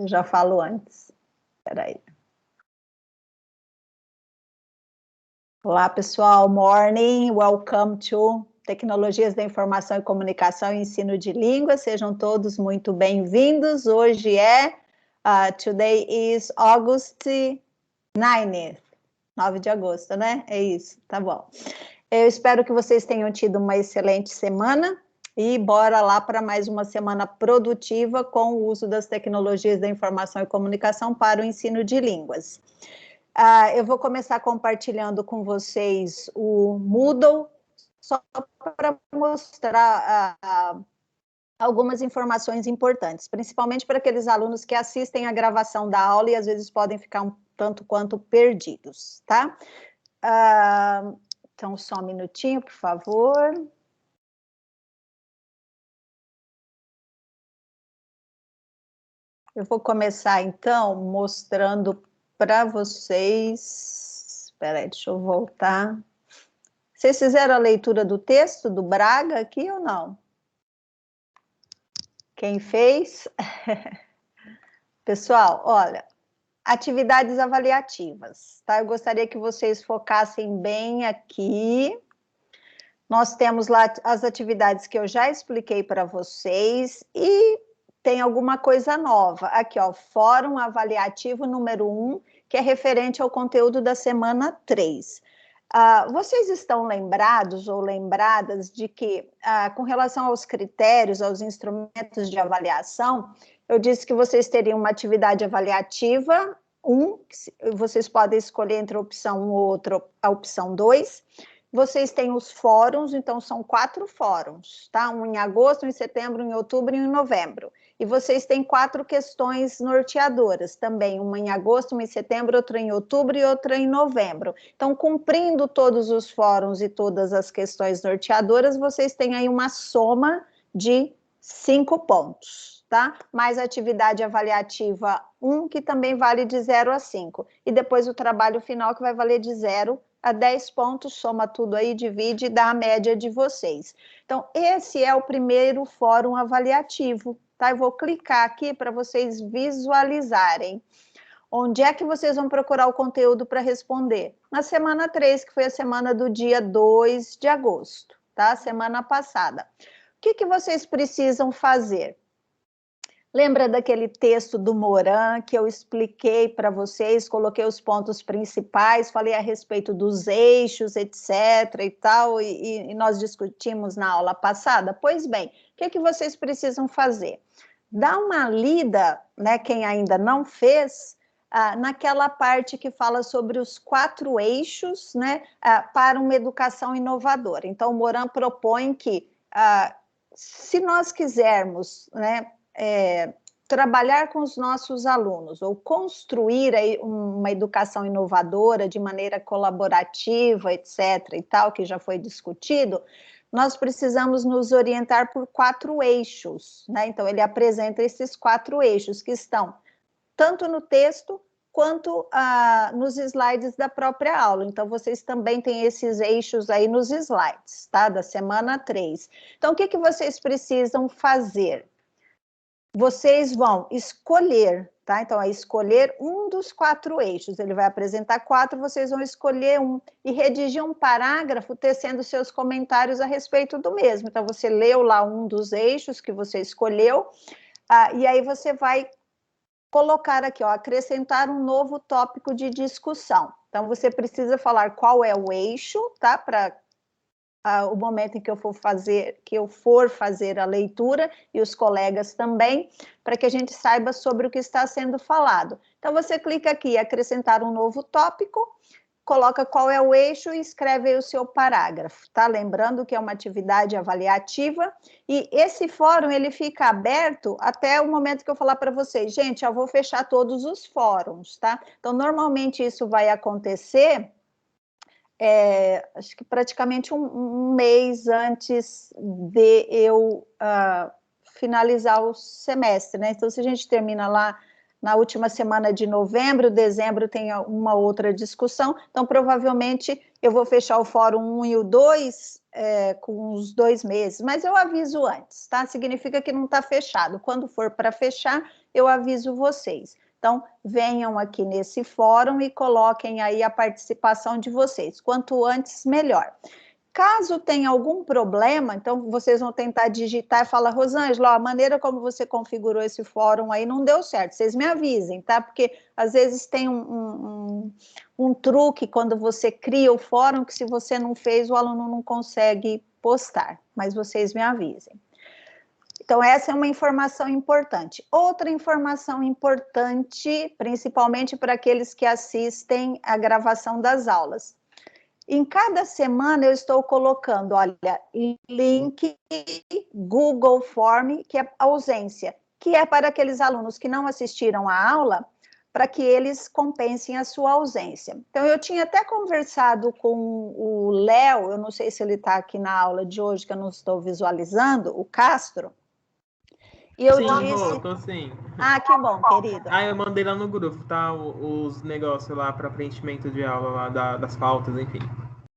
Eu já falo antes. Espera aí. Olá, pessoal. Morning. Welcome to Tecnologias da Informação e Comunicação e Ensino de Línguas. Sejam todos muito bem-vindos. Hoje today is August 9th. 9 de agosto, né? É isso, tá bom. Eu espero que vocês tenham tido uma excelente semana e bora lá para mais uma semana produtiva com o uso das tecnologias da informação e comunicação para o ensino de línguas. Eu vou começar compartilhando com vocês o Moodle, só para mostrar algumas informações importantes, principalmente para aqueles alunos que assistem a gravação da aula e às vezes podem ficar um tanto quanto perdidos, tá? Então, só um minutinho, por favor. Eu vou começar, então, mostrando para vocês... Espera aí, deixa eu voltar. Vocês fizeram a leitura do texto do Braga aqui ou não? Quem fez? Pessoal, olha, atividades avaliativas, tá? Eu gostaria que vocês focassem bem aqui. Nós temos lá as atividades que eu já expliquei para vocês e tem alguma coisa nova. Aqui, ó, Fórum Avaliativo número 1, que é referente ao conteúdo da semana 3. Vocês estão lembrados ou lembradas de que, com relação aos critérios, aos instrumentos de avaliação, eu disse que vocês teriam uma atividade avaliativa 1, vocês podem escolher entre a opção 1 ou a opção 2. Vocês têm os fóruns, então são 4 fóruns, tá? Um em agosto, um em setembro, um em outubro e um em novembro. E vocês têm 4 questões norteadoras também, uma em agosto, uma em setembro, outra em outubro e outra em novembro. Então, cumprindo todos os fóruns e todas as questões norteadoras, vocês têm aí uma soma de 5 pontos, tá? Mais a atividade avaliativa 1, que também vale de 0 a 5. E depois o trabalho final, que vai valer de 0 a 10 pontos, soma tudo aí, divide e dá a média de vocês. Então, esse é o primeiro fórum avaliativo, tá? Eu vou clicar aqui para vocês visualizarem. Onde é que vocês vão procurar o conteúdo para responder? Na semana 3, que foi a semana do dia 2 de agosto, tá? Semana passada. O que vocês precisam fazer? Lembra daquele texto do Moran que eu expliquei para vocês, coloquei os pontos principais, falei a respeito dos eixos, etc. e tal, e nós discutimos na aula passada? Pois bem, o que vocês precisam fazer? Dá uma lida, né, quem ainda não fez, naquela parte que fala sobre os 4 eixos, né, para uma educação inovadora. Então, o Moran propõe que, se nós quisermos, né, trabalhar com os nossos alunos ou construir aí uma educação inovadora de maneira colaborativa, etc. e tal, que já foi discutido, nós precisamos nos orientar por 4 eixos, né? Então, ele apresenta esses 4 eixos que estão tanto no texto quanto nos slides da própria aula. Então, vocês também têm esses eixos aí nos slides, tá? Da semana 3. Então, o que vocês precisam fazer? Vocês vão escolher, tá? Então, é escolher um dos 4 eixos. Ele vai apresentar 4, vocês vão escolher um e redigir um parágrafo tecendo seus comentários a respeito do mesmo. Então, você leu lá um dos eixos que você escolheu, e aí você vai colocar aqui, ó, acrescentar um novo tópico de discussão. Então, você precisa falar qual é o eixo, tá? Para o momento em que eu for fazer a leitura, e os colegas também, para que a gente saiba sobre o que está sendo falado. Então, você clica aqui, acrescentar um novo tópico, coloca qual é o eixo e escreve aí o seu parágrafo, tá? Lembrando que é uma atividade avaliativa, e esse fórum, ele fica aberto até o momento que eu falar para vocês, gente, eu vou fechar todos os fóruns, tá? Então, normalmente isso vai acontecer... acho que praticamente um mês antes de eu finalizar o semestre, né? Então, se a gente termina lá na última semana de novembro, dezembro tem uma outra discussão, então provavelmente eu vou fechar o fórum 1 e o 2 com uns 2 meses, mas eu aviso antes, tá? Significa que não está fechado. Quando for para fechar, eu aviso vocês. Então, venham aqui nesse fórum e coloquem aí a participação de vocês. Quanto antes, melhor. Caso tenha algum problema, então vocês vão tentar digitar e falar, Rosângela, a maneira como você configurou esse fórum aí não deu certo, vocês me avisem, tá? Porque às vezes tem um truque quando você cria o fórum que se você não fez, o aluno não consegue postar, mas vocês me avisem. Então, essa é uma informação importante. Outra informação importante, principalmente para aqueles que assistem a gravação das aulas. Em cada semana eu estou colocando, olha, link Google Form, que é ausência, que é para aqueles alunos que não assistiram à aula, para que eles compensem a sua ausência. Então, eu tinha até conversado com o Léo, eu não sei se ele está aqui na aula de hoje, que eu não estou visualizando, o Castro, e eu disse... tô sim. Ah, que bom, querido. Eu mandei lá no grupo, tá? Os negócios lá para preenchimento de aula, lá das pautas, enfim.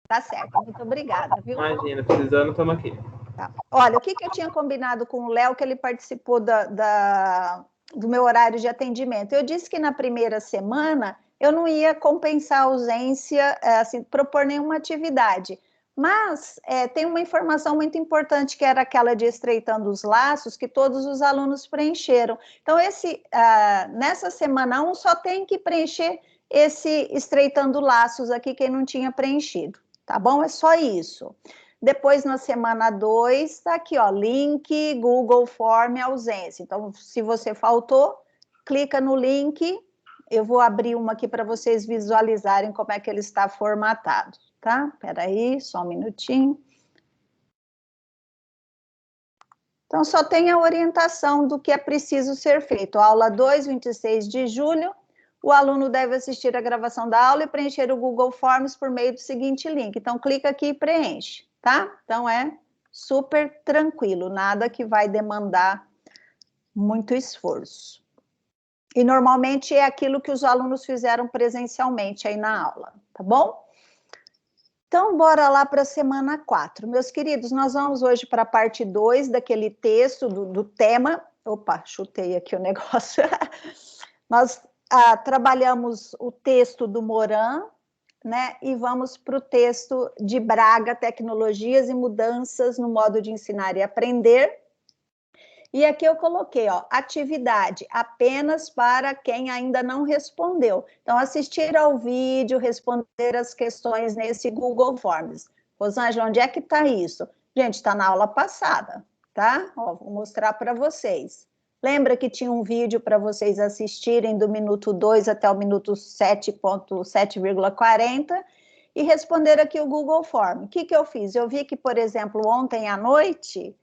Tá certo, muito obrigada, viu? Imagina, precisando, estamos aqui. Tá. Olha, o que eu tinha combinado com o Léo, que ele participou do meu horário de atendimento? Eu disse que na primeira semana eu não ia compensar a ausência, assim, propor nenhuma atividade. Mas tem uma informação muito importante, que era aquela de estreitando os laços, que todos os alunos preencheram. Então, nessa semana 1, só tem que preencher esse estreitando laços aqui, quem não tinha preenchido, tá bom? É só isso. Depois, na semana 2, está aqui, ó, link Google Form ausência. Então, se você faltou, clica no link. Eu vou abrir uma aqui para vocês visualizarem como é que ele está formatado, tá? Espera aí, só um minutinho. Então, só tem a orientação do que é preciso ser feito. Aula 2, 26 de julho, o aluno deve assistir a gravação da aula e preencher o Google Forms por meio do seguinte link. Então, clica aqui e preenche, tá? Então, é super tranquilo, nada que vai demandar muito esforço. E, normalmente, é aquilo que os alunos fizeram presencialmente aí na aula, tá bom? Então, bora lá para a semana 4. Meus queridos, nós vamos hoje para a parte 2 daquele texto, do tema. Opa, chutei aqui o negócio. Nós trabalhamos o texto do Moran, né? E vamos para o texto de Braga, Tecnologias e Mudanças no Modo de Ensinar e Aprender. E aqui eu coloquei, ó, atividade apenas para quem ainda não respondeu. Então, assistir ao vídeo, responder as questões nesse Google Forms. Rosângela, onde é que está isso? Gente, está na aula passada, tá? Ó, vou mostrar para vocês. Lembra que tinha um vídeo para vocês assistirem do minuto 2 até o minuto 7,40 e responder aqui o Google Form. O que eu fiz? Eu vi que, por exemplo, ontem à noite...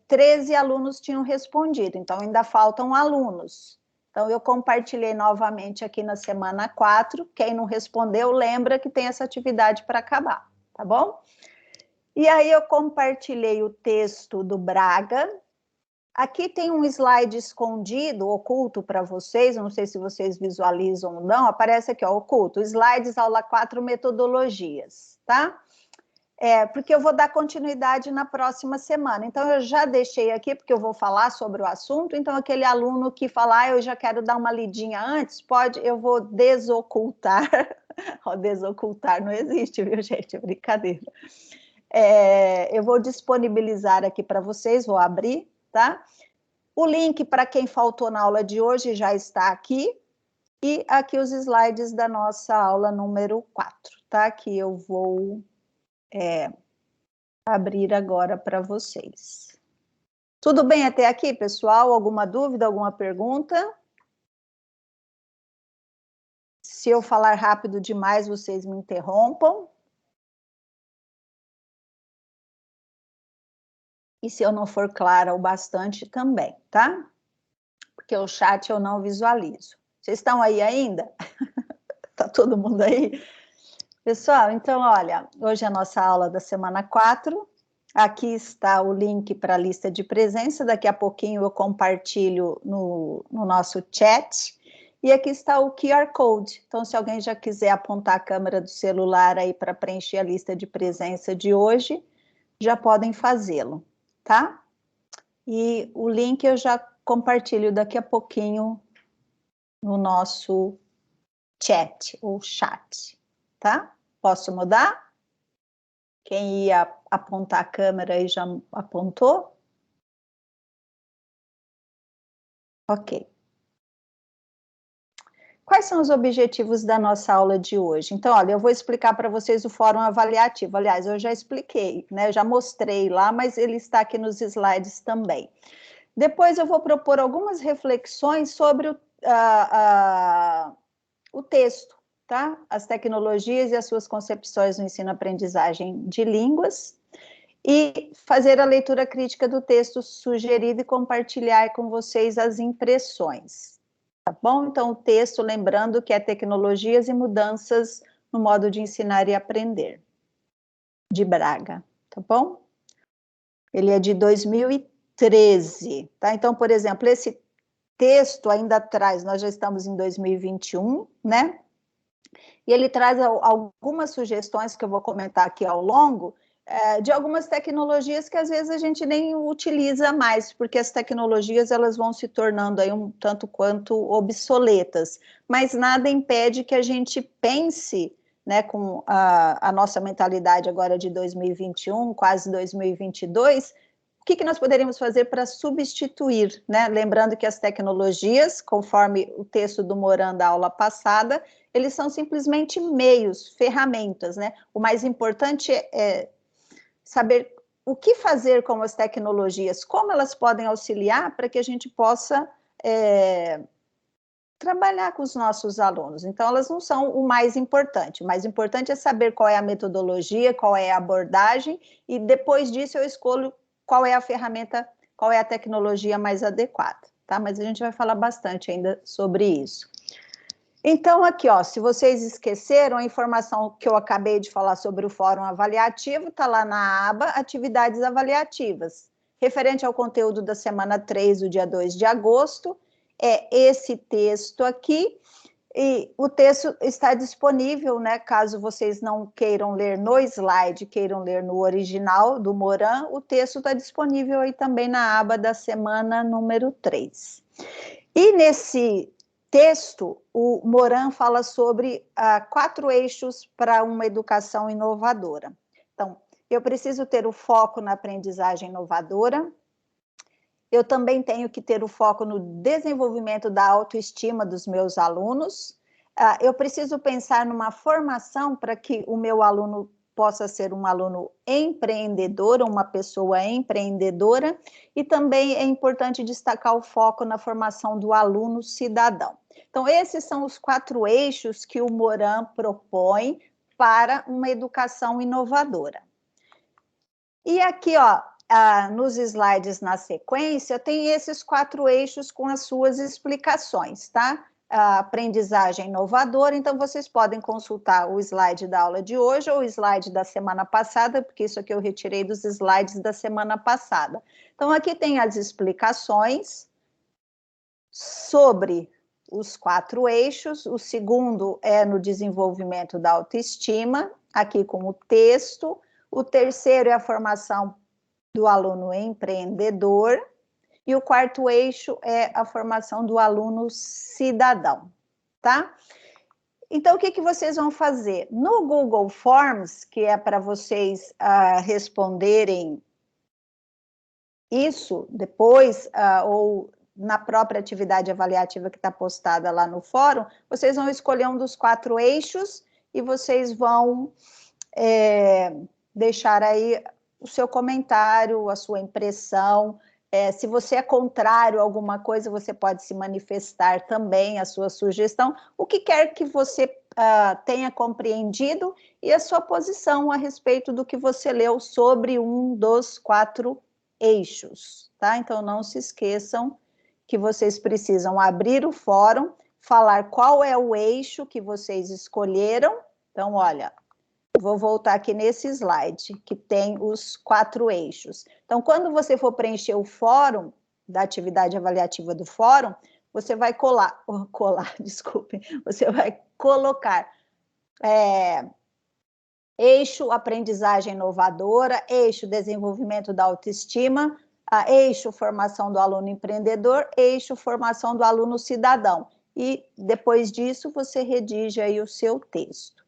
13 alunos tinham respondido, então ainda faltam alunos. Então, eu compartilhei novamente aqui na semana 4, quem não respondeu, lembra que tem essa atividade para acabar, tá bom? E aí, eu compartilhei o texto do Braga. Aqui tem um slide escondido, oculto para vocês, não sei se vocês visualizam ou não, aparece aqui, ó, oculto, slides, aula 4, metodologias, tá? Porque eu vou dar continuidade na próxima semana. Então, eu já deixei aqui, porque eu vou falar sobre o assunto. Então, aquele aluno que falar, eu já quero dar uma lidinha antes, eu vou desocultar. Desocultar não existe, viu, gente? Brincadeira. Eu vou disponibilizar aqui para vocês, vou abrir, tá? O link para quem faltou na aula de hoje já está aqui. E aqui os slides da nossa aula número 4, tá? Que eu vou... abrir agora para vocês. Tudo bem até aqui, pessoal? Alguma dúvida, alguma pergunta? Se eu falar rápido demais, vocês me interrompam. E se eu não for clara o bastante também, tá? Porque o chat eu não visualizo. Vocês estão aí ainda? Tá todo mundo aí? Pessoal, então, olha, hoje é a nossa aula da semana 4. Aqui está o link para a lista de presença. Daqui a pouquinho eu compartilho no nosso chat. E aqui está o QR Code. Então, se alguém já quiser apontar a câmera do celular aí para preencher a lista de presença de hoje, já podem fazê-lo, tá? E o link eu já compartilho daqui a pouquinho no nosso chat, ou chat, tá? Posso mudar? Quem ia apontar a câmera aí já apontou? Ok. Quais são os objetivos da nossa aula de hoje? Então, olha, eu vou explicar para vocês o fórum avaliativo. Aliás, eu já expliquei, né? Eu já mostrei lá, mas ele está aqui nos slides também. Depois eu vou propor algumas reflexões sobre o texto, tá? As tecnologias e as suas concepções no ensino-aprendizagem de línguas, e fazer a leitura crítica do texto sugerido e compartilhar com vocês as impressões. Tá bom? Então, o texto, lembrando que é tecnologias e mudanças no modo de ensinar e aprender, de Braga, tá bom? Ele é de 2013, tá? Então, por exemplo, esse texto ainda traz, nós já estamos em 2021, né? E ele traz algumas sugestões que eu vou comentar aqui ao longo, de algumas tecnologias que às vezes a gente nem utiliza mais, porque as tecnologias elas vão se tornando aí um tanto quanto obsoletas, mas nada impede que a gente pense, né, com a nossa mentalidade agora de 2021, quase 2022, o que nós poderíamos fazer para substituir, né? Lembrando que as tecnologias, conforme o texto do Moran da aula passada, eles são simplesmente meios, ferramentas, né? O mais importante é saber o que fazer com as tecnologias, como elas podem auxiliar para que a gente possa trabalhar com os nossos alunos. Então, elas não são o mais importante é saber qual é a metodologia, qual é a abordagem, e depois disso eu escolho qual é a ferramenta, qual é a tecnologia mais adequada, tá? Mas a gente vai falar bastante ainda sobre isso. Então, aqui, ó, se vocês esqueceram, a informação que eu acabei de falar sobre o Fórum Avaliativo está lá na aba Atividades Avaliativas. Referente ao conteúdo da semana 3, do dia 2 de agosto, é esse texto aqui, e o texto está disponível, né, caso vocês não queiram ler no slide, queiram ler no original do Moran, o texto está disponível aí também na aba da semana número 3. E nesse texto, o Moran fala sobre 4 eixos para uma educação inovadora. Então, eu preciso ter o foco na aprendizagem inovadora, eu também tenho que ter o foco no desenvolvimento da autoestima dos meus alunos, eu preciso pensar numa formação para que o meu aluno possa ser um aluno empreendedor, uma pessoa empreendedora, e também é importante destacar o foco na formação do aluno cidadão. Então, esses são os 4 eixos que o Moran propõe para uma educação inovadora. E aqui, ó, nos slides na sequência, tem esses 4 eixos com as suas explicações, tá? A aprendizagem inovadora, então vocês podem consultar o slide da aula de hoje ou o slide da semana passada, porque isso aqui eu retirei dos slides da semana passada. Então, aqui tem as explicações sobre os 4 eixos, o segundo é no desenvolvimento da autoestima, aqui com o texto, o terceiro é a formação do aluno empreendedor, e o 4º eixo é a formação do aluno cidadão, tá? Então, o que vocês vão fazer? No Google Forms, que é para vocês responderem isso depois, ou na própria atividade avaliativa que está postada lá no fórum, vocês vão escolher um dos 4 eixos e vocês vão deixar aí o seu comentário, a sua impressão. Se você é contrário a alguma coisa, você pode se manifestar também, a sua sugestão, o que quer que você tenha compreendido e a sua posição a respeito do que você leu sobre um dos 4 eixos, tá? Então, não se esqueçam que vocês precisam abrir o fórum, falar qual é o eixo que vocês escolheram. Então, olha, vou voltar aqui nesse slide, que tem os 4 eixos. Então, quando você for preencher o fórum, da atividade avaliativa do fórum, você vai desculpe, você vai colocar eixo aprendizagem inovadora, eixo desenvolvimento da autoestima, eixo formação do aluno empreendedor, eixo formação do aluno cidadão. E depois disso você redige aí o seu texto.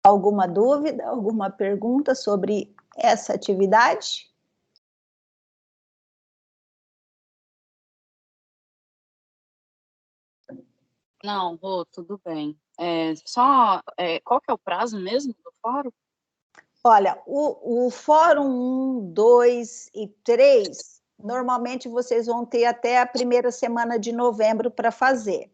Alguma dúvida, alguma pergunta sobre essa atividade? Não, Rô, tudo bem. Qual que é o prazo mesmo do fórum? Olha, o fórum 1, 2 e 3, normalmente vocês vão ter até a primeira semana de novembro para fazer.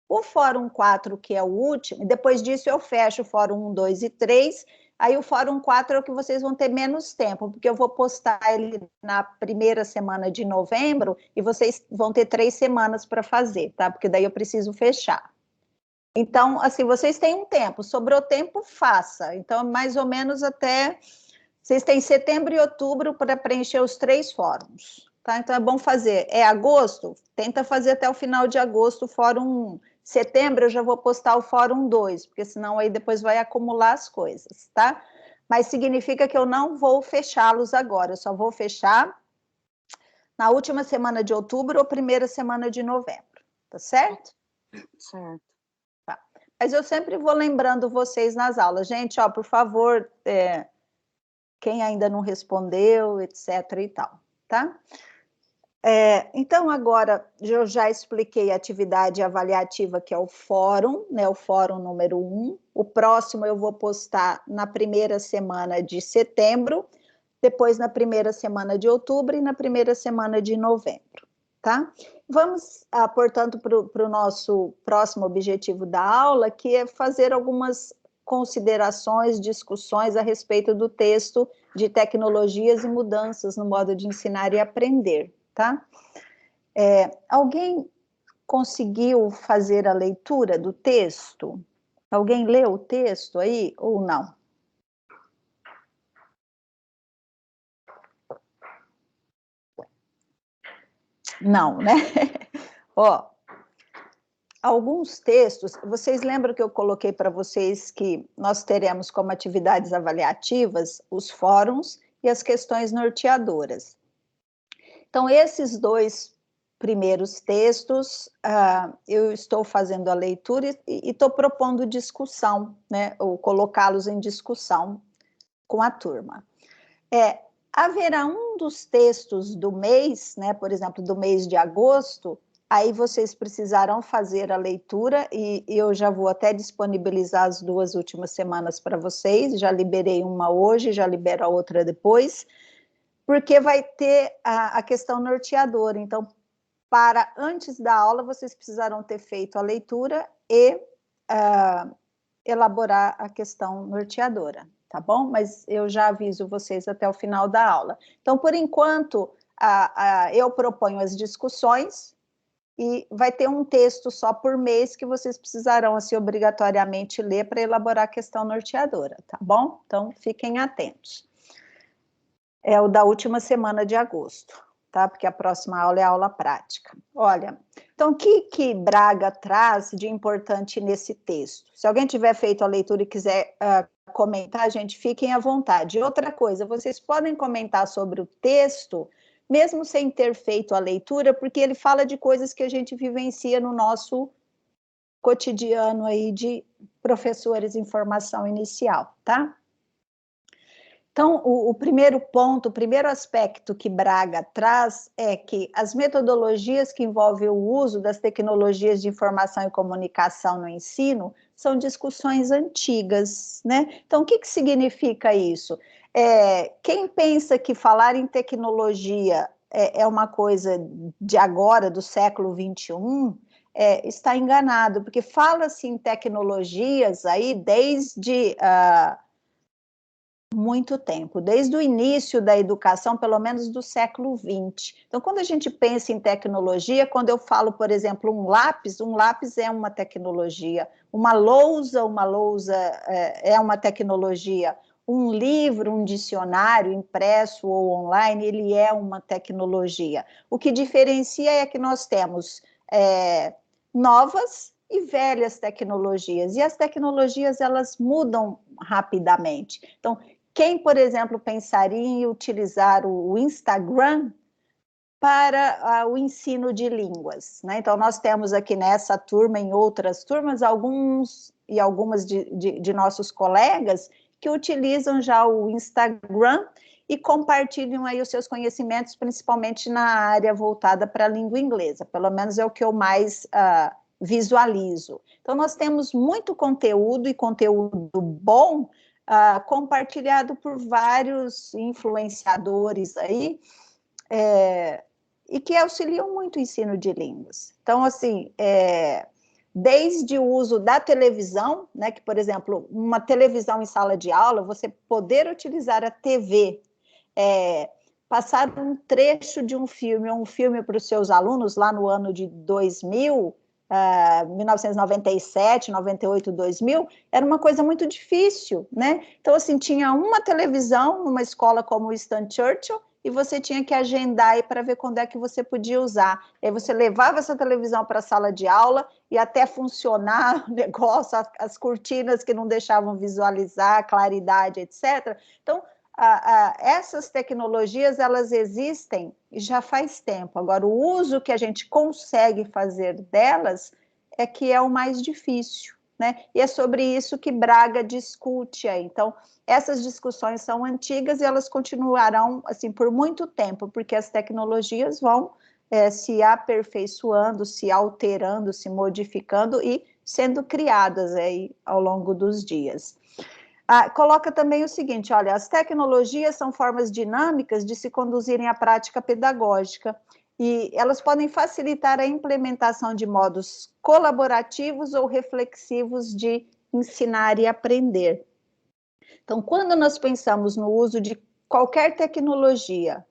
O fórum 4, que é o último, depois disso eu fecho o fórum 1, 2 e 3, aí o fórum 4 é o que vocês vão ter menos tempo, porque eu vou postar ele na primeira semana de novembro e vocês vão ter 3 semanas para fazer, tá? Porque daí eu preciso fechar. Então, assim, vocês têm um tempo, sobrou tempo, faça. Então, mais ou menos até... Vocês têm setembro e outubro para preencher os 3 fóruns, tá? Então, é bom fazer. É agosto? Tenta fazer até o final de agosto o fórum 1. Setembro eu já vou postar o fórum 2, porque senão aí depois vai acumular as coisas, tá? Mas significa que eu não vou fechá-los agora, eu só vou fechar na última semana de outubro ou primeira semana de novembro, tá certo? Certo. Tá. Mas eu sempre vou lembrando vocês nas aulas. Gente, ó, por favor, quem ainda não respondeu, etc e tal, tá? Então, agora, eu já expliquei a atividade avaliativa, que é o fórum, né, o fórum número 1. O próximo eu vou postar na primeira semana de setembro, depois na primeira semana de outubro e na primeira semana de novembro, tá? Vamos, portanto, para o nosso próximo objetivo da aula, que é fazer algumas considerações, discussões a respeito do texto de tecnologias e mudanças no modo de ensinar e aprender, tá? Alguém conseguiu fazer a leitura do texto? Alguém leu o texto aí ou não? Não, né? Ó, alguns textos, vocês lembram que eu coloquei para vocês que nós teremos como atividades avaliativas os fóruns e as questões norteadoras. Então, esses 2 primeiros textos, eu estou fazendo a leitura e estou propondo discussão, né, ou colocá-los em discussão com a turma. Haverá um dos textos do mês, né, por exemplo, do mês de agosto, aí vocês precisarão fazer a leitura e eu já vou até disponibilizar as 2 últimas semanas para vocês, já liberei uma hoje, já libero a outra depois, porque vai ter a questão norteadora. Então, para antes da aula, vocês precisarão ter feito a leitura e elaborar a questão norteadora, tá bom? Mas eu já aviso vocês até o final da aula. Então, por enquanto, eu proponho as discussões e vai ter um texto só por mês que vocês precisarão, assim, obrigatoriamente ler para elaborar a questão norteadora, tá bom? Então, fiquem atentos. É o da última semana de agosto, tá? Porque a próxima aula é a aula prática. Olha, então, o que Braga traz de importante nesse texto? Se alguém tiver feito a leitura e quiser comentar, gente, fiquem à vontade. Outra coisa, vocês podem comentar sobre o texto, mesmo sem ter feito a leitura, porque ele fala de coisas que a gente vivencia no nosso cotidiano aí de professores em formação inicial, tá? Então, o primeiro ponto, o primeiro aspecto que Braga traz é que as metodologias que envolvem o uso das tecnologias de informação e comunicação no ensino são discussões antigas, né? Então, o que significa isso? Quem pensa que falar em tecnologia é uma coisa de agora, do século XXI, está enganado, porque fala-se em tecnologias aí desde... muito tempo, desde o início da educação, pelo menos do século XX. Então, quando a gente pensa em tecnologia, quando eu falo, por exemplo, um lápis é uma tecnologia, uma lousa é uma tecnologia, um livro, um dicionário impresso ou online, ele é uma tecnologia. O que diferencia é que nós temos novas e velhas tecnologias. E as tecnologias, elas mudam rapidamente. Então, quem, por exemplo, pensaria em utilizar o Instagram para o ensino de línguas, né? Então, nós temos aqui nessa turma, em outras turmas, alguns e algumas de nossos colegas que utilizam já o Instagram e compartilham aí os seus conhecimentos, principalmente na área voltada para a língua inglesa, pelo menos é o que eu mais visualizo. Então, nós temos muito conteúdo e conteúdo bom compartilhado por vários influenciadores aí, e que auxiliam muito o ensino de línguas. Então, assim, desde o uso da televisão, né, que, por exemplo, uma televisão em sala de aula, você poder utilizar a TV, passar um trecho de um filme para os seus alunos, lá no ano de 2000, 1997, 98, 2000, era uma coisa muito difícil, né? Então, assim, tinha uma televisão numa escola como o Winston Churchill, e você tinha que agendar aí para ver quando é que você podia usar. Aí você levava essa televisão para a sala de aula e até funcionar o negócio, as cortinas que não deixavam visualizar, a claridade, etc. Então, essas tecnologias, elas existem já faz tempo. Agora, o uso que a gente consegue fazer delas é que é o mais difícil, né? E é sobre isso que Braga discute aí. Então, essas discussões são antigas e elas continuarão, assim, por muito tempo, porque as tecnologias vão se aperfeiçoando, se alterando, se modificando e sendo criadas aí ao longo dos dias. Coloca também o seguinte, olha, as tecnologias são formas dinâmicas de se conduzirem à prática pedagógica e elas podem facilitar a implementação de modos colaborativos ou reflexivos de ensinar e aprender. Então, quando nós pensamos no uso de qualquer tecnologia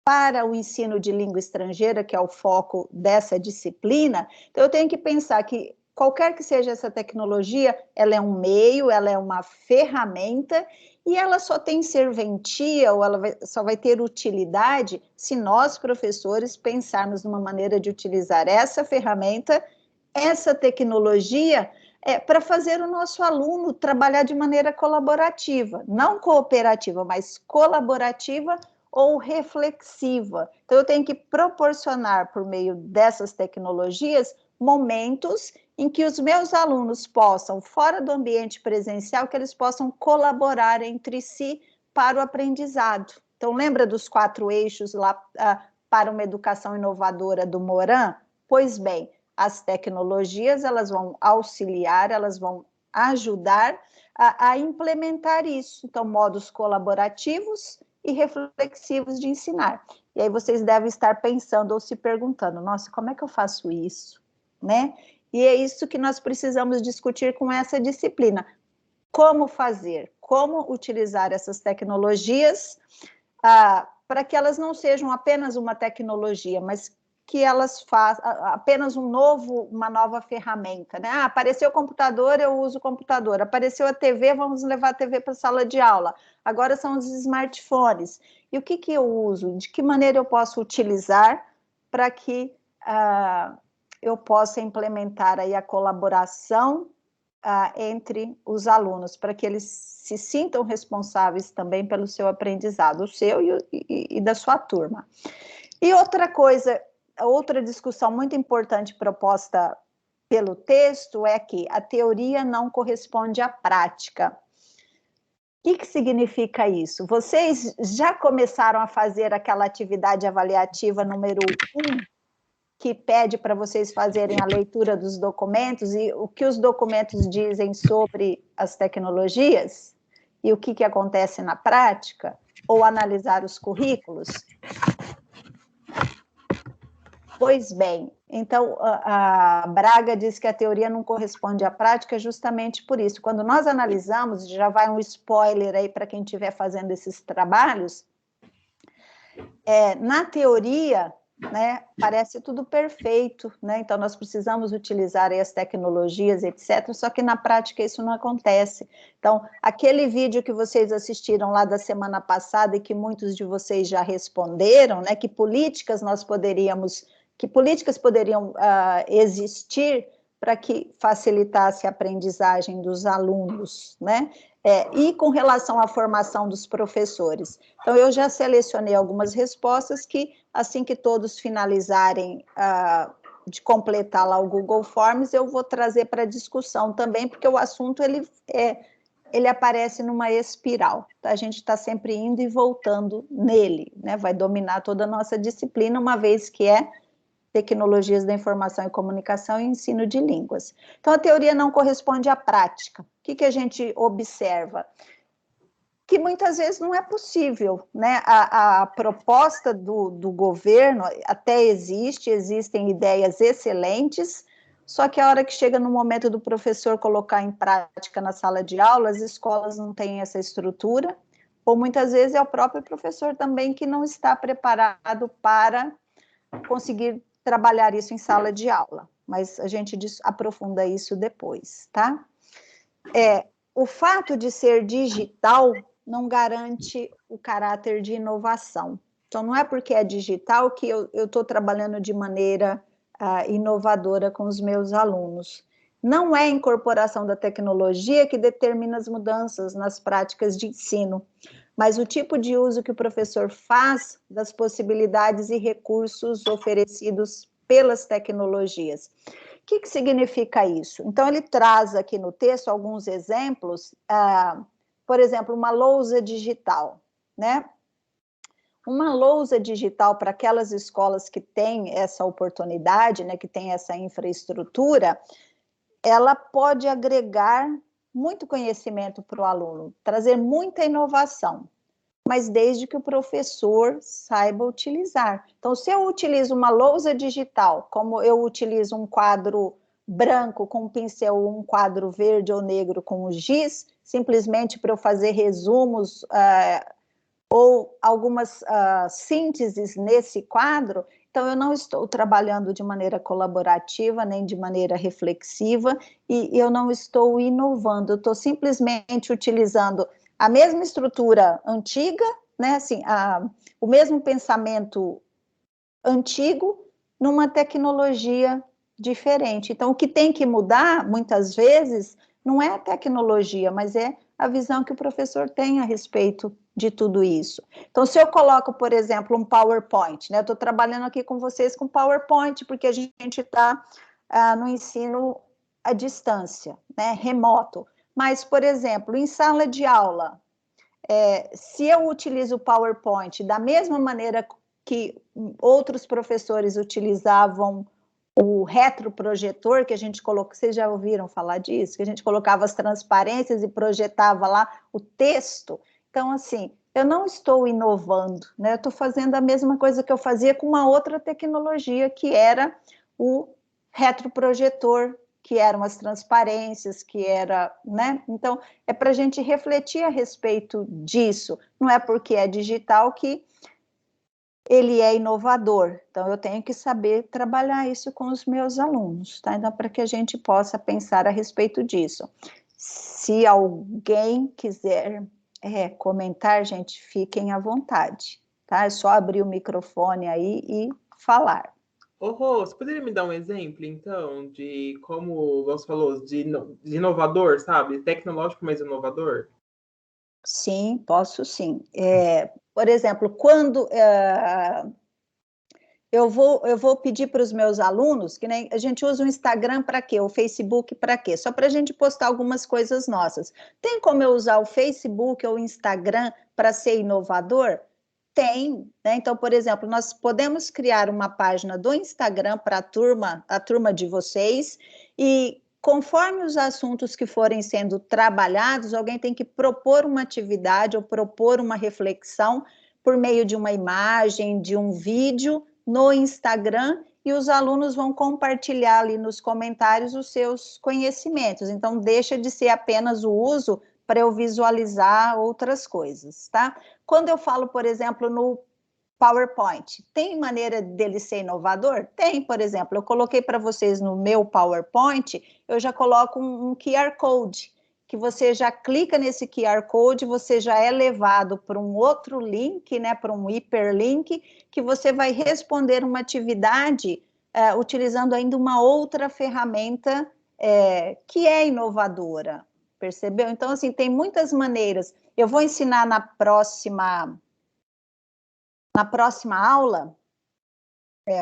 para o ensino de língua estrangeira, que é o foco dessa disciplina, então eu tenho que pensar que qualquer que seja essa tecnologia, ela é um meio, ela é uma ferramenta, e ela só tem serventia, ou ela só vai ter utilidade, se nós, professores, pensarmos numa maneira de utilizar essa ferramenta, essa tecnologia, para fazer o nosso aluno trabalhar de maneira colaborativa, não cooperativa, mas colaborativa ou reflexiva. Então, eu tenho que proporcionar, por meio dessas tecnologias, momentos em que os meus alunos possam, fora do ambiente presencial, que eles possam colaborar entre si para o aprendizado. Então, lembra dos 4 eixos lá para uma educação inovadora do Moran? Pois bem, as tecnologias, elas vão auxiliar, elas vão ajudar a implementar isso. Então, modos colaborativos e reflexivos de ensinar. E aí vocês devem estar pensando ou se perguntando, nossa, como é que eu faço isso? Né? E é isso que nós precisamos discutir com essa disciplina. Como fazer? Como utilizar essas tecnologias para que elas não sejam apenas uma tecnologia, mas que elas façam apenas uma nova ferramenta, né? Apareceu o computador, eu uso o computador. Apareceu a TV, vamos levar a TV para a sala de aula. Agora são os smartphones. E o que eu uso? De que maneira eu posso utilizar para que eu possa implementar aí a colaboração entre os alunos, para que eles se sintam responsáveis também pelo seu aprendizado, o seu e da sua turma. E outra coisa, outra discussão muito importante proposta pelo texto é que a teoria não corresponde à prática. O que significa isso? Vocês já começaram a fazer aquela atividade avaliativa número 1, que pede para vocês fazerem a leitura dos documentos e o que os documentos dizem sobre as tecnologias e o que acontece na prática, ou analisar os currículos? Pois bem, então a Braga diz que a teoria não corresponde à prática justamente por isso. Quando nós analisamos, já vai um spoiler aí para quem estiver fazendo esses trabalhos, na teoria, né, parece tudo perfeito, né? Então nós precisamos utilizar aí as tecnologias, etc., só que na prática isso não acontece. Então, aquele vídeo que vocês assistiram lá da semana passada e que muitos de vocês já responderam, né, que políticas nós poderíamos que políticas poderiam existir para que facilitasse a aprendizagem dos alunos, né? E com relação à formação dos professores. Então, eu já selecionei algumas respostas que, assim que todos finalizarem de completar lá o Google Forms, eu vou trazer para discussão também, porque o assunto, ele aparece numa espiral, tá? A gente está sempre indo e voltando nele, né? Vai dominar toda a nossa disciplina, uma vez que é tecnologias da informação e comunicação e ensino de línguas. Então, a teoria não corresponde à prática. O que a gente observa? Que muitas vezes não é possível, né? A proposta do governo até existem ideias excelentes, só que a hora que chega no momento do professor colocar em prática na sala de aula, as escolas não têm essa estrutura, ou muitas vezes é o próprio professor também que não está preparado para conseguir trabalhar isso em sala de aula, mas a gente aprofunda isso depois, tá? O fato de ser digital não garante o caráter de inovação. Então, não é porque é digital que eu estou trabalhando de maneira inovadora com os meus alunos. Não é a incorporação da tecnologia que determina as mudanças nas práticas de ensino, mas o tipo de uso que o professor faz das possibilidades e recursos oferecidos pelas tecnologias. O que significa isso? Então, ele traz aqui no texto alguns exemplos, por exemplo, uma lousa digital, né? Uma lousa digital para aquelas escolas que têm essa oportunidade, né, que têm essa infraestrutura, ela pode agregar muito conhecimento para o aluno, trazer muita inovação, mas desde que o professor saiba utilizar. Então, se eu utilizo uma lousa digital, como eu utilizo um quadro branco com um pincel, um quadro verde ou negro com o giz, simplesmente para eu fazer resumos ou algumas sínteses nesse quadro, então eu não estou trabalhando de maneira colaborativa, nem de maneira reflexiva, e eu não estou inovando, eu estou simplesmente utilizando a mesma estrutura antiga, né, assim, o mesmo pensamento antigo numa tecnologia diferente. Então, o que tem que mudar, muitas vezes, não é a tecnologia, mas é a visão que o professor tem a respeito de tudo isso. Então, se eu coloco, por exemplo, um PowerPoint, né, eu estou trabalhando aqui com vocês com PowerPoint, porque a gente está no ensino à distância, né, remoto. Mas, por exemplo, em sala de aula, se eu utilizo o PowerPoint da mesma maneira que outros professores utilizavam o retroprojetor, que a gente colocou, vocês já ouviram falar disso? Que a gente colocava as transparências e projetava lá o texto. Então, assim, eu não estou inovando, né? Eu estou fazendo a mesma coisa que eu fazia com uma outra tecnologia, que era o retroprojetor, que eram as transparências, que era, né? Então, é para a gente refletir a respeito disso. Não é porque é digital que ele é inovador. Então, eu tenho que saber trabalhar isso com os meus alunos, tá? Então, para que a gente possa pensar a respeito disso. Se alguém quiser comentar, gente, fiquem à vontade, tá? É só abrir o microfone aí e falar. Ô, Rô, você poderia me dar um exemplo, então, de como você falou, de inovador, sabe? Tecnológico, mas inovador? Sim, posso sim. Por exemplo, quando eu vou pedir para os meus alunos, que nem a gente usa o Instagram para quê? O Facebook para quê? Só para a gente postar algumas coisas nossas. Tem como eu usar o Facebook ou o Instagram para ser inovador? Tem, né? Então, por exemplo, nós podemos criar uma página do Instagram para a turma de vocês, e conforme os assuntos que forem sendo trabalhados, alguém tem que propor uma atividade ou propor uma reflexão por meio de uma imagem, de um vídeo no Instagram, e os alunos vão compartilhar ali nos comentários os seus conhecimentos. Então, deixa de ser apenas o uso para eu visualizar outras coisas, tá? Quando eu falo, por exemplo, no PowerPoint, tem maneira dele ser inovador? Tem, por exemplo, eu coloquei para vocês no meu PowerPoint, eu já coloco um QR Code. que você já clica nesse QR Code, você já é levado para um outro link, né, para um hiperlink, que você vai responder uma atividade utilizando ainda uma outra ferramenta que é inovadora, percebeu? Então, assim, tem muitas maneiras. Eu vou ensinar na próxima aula,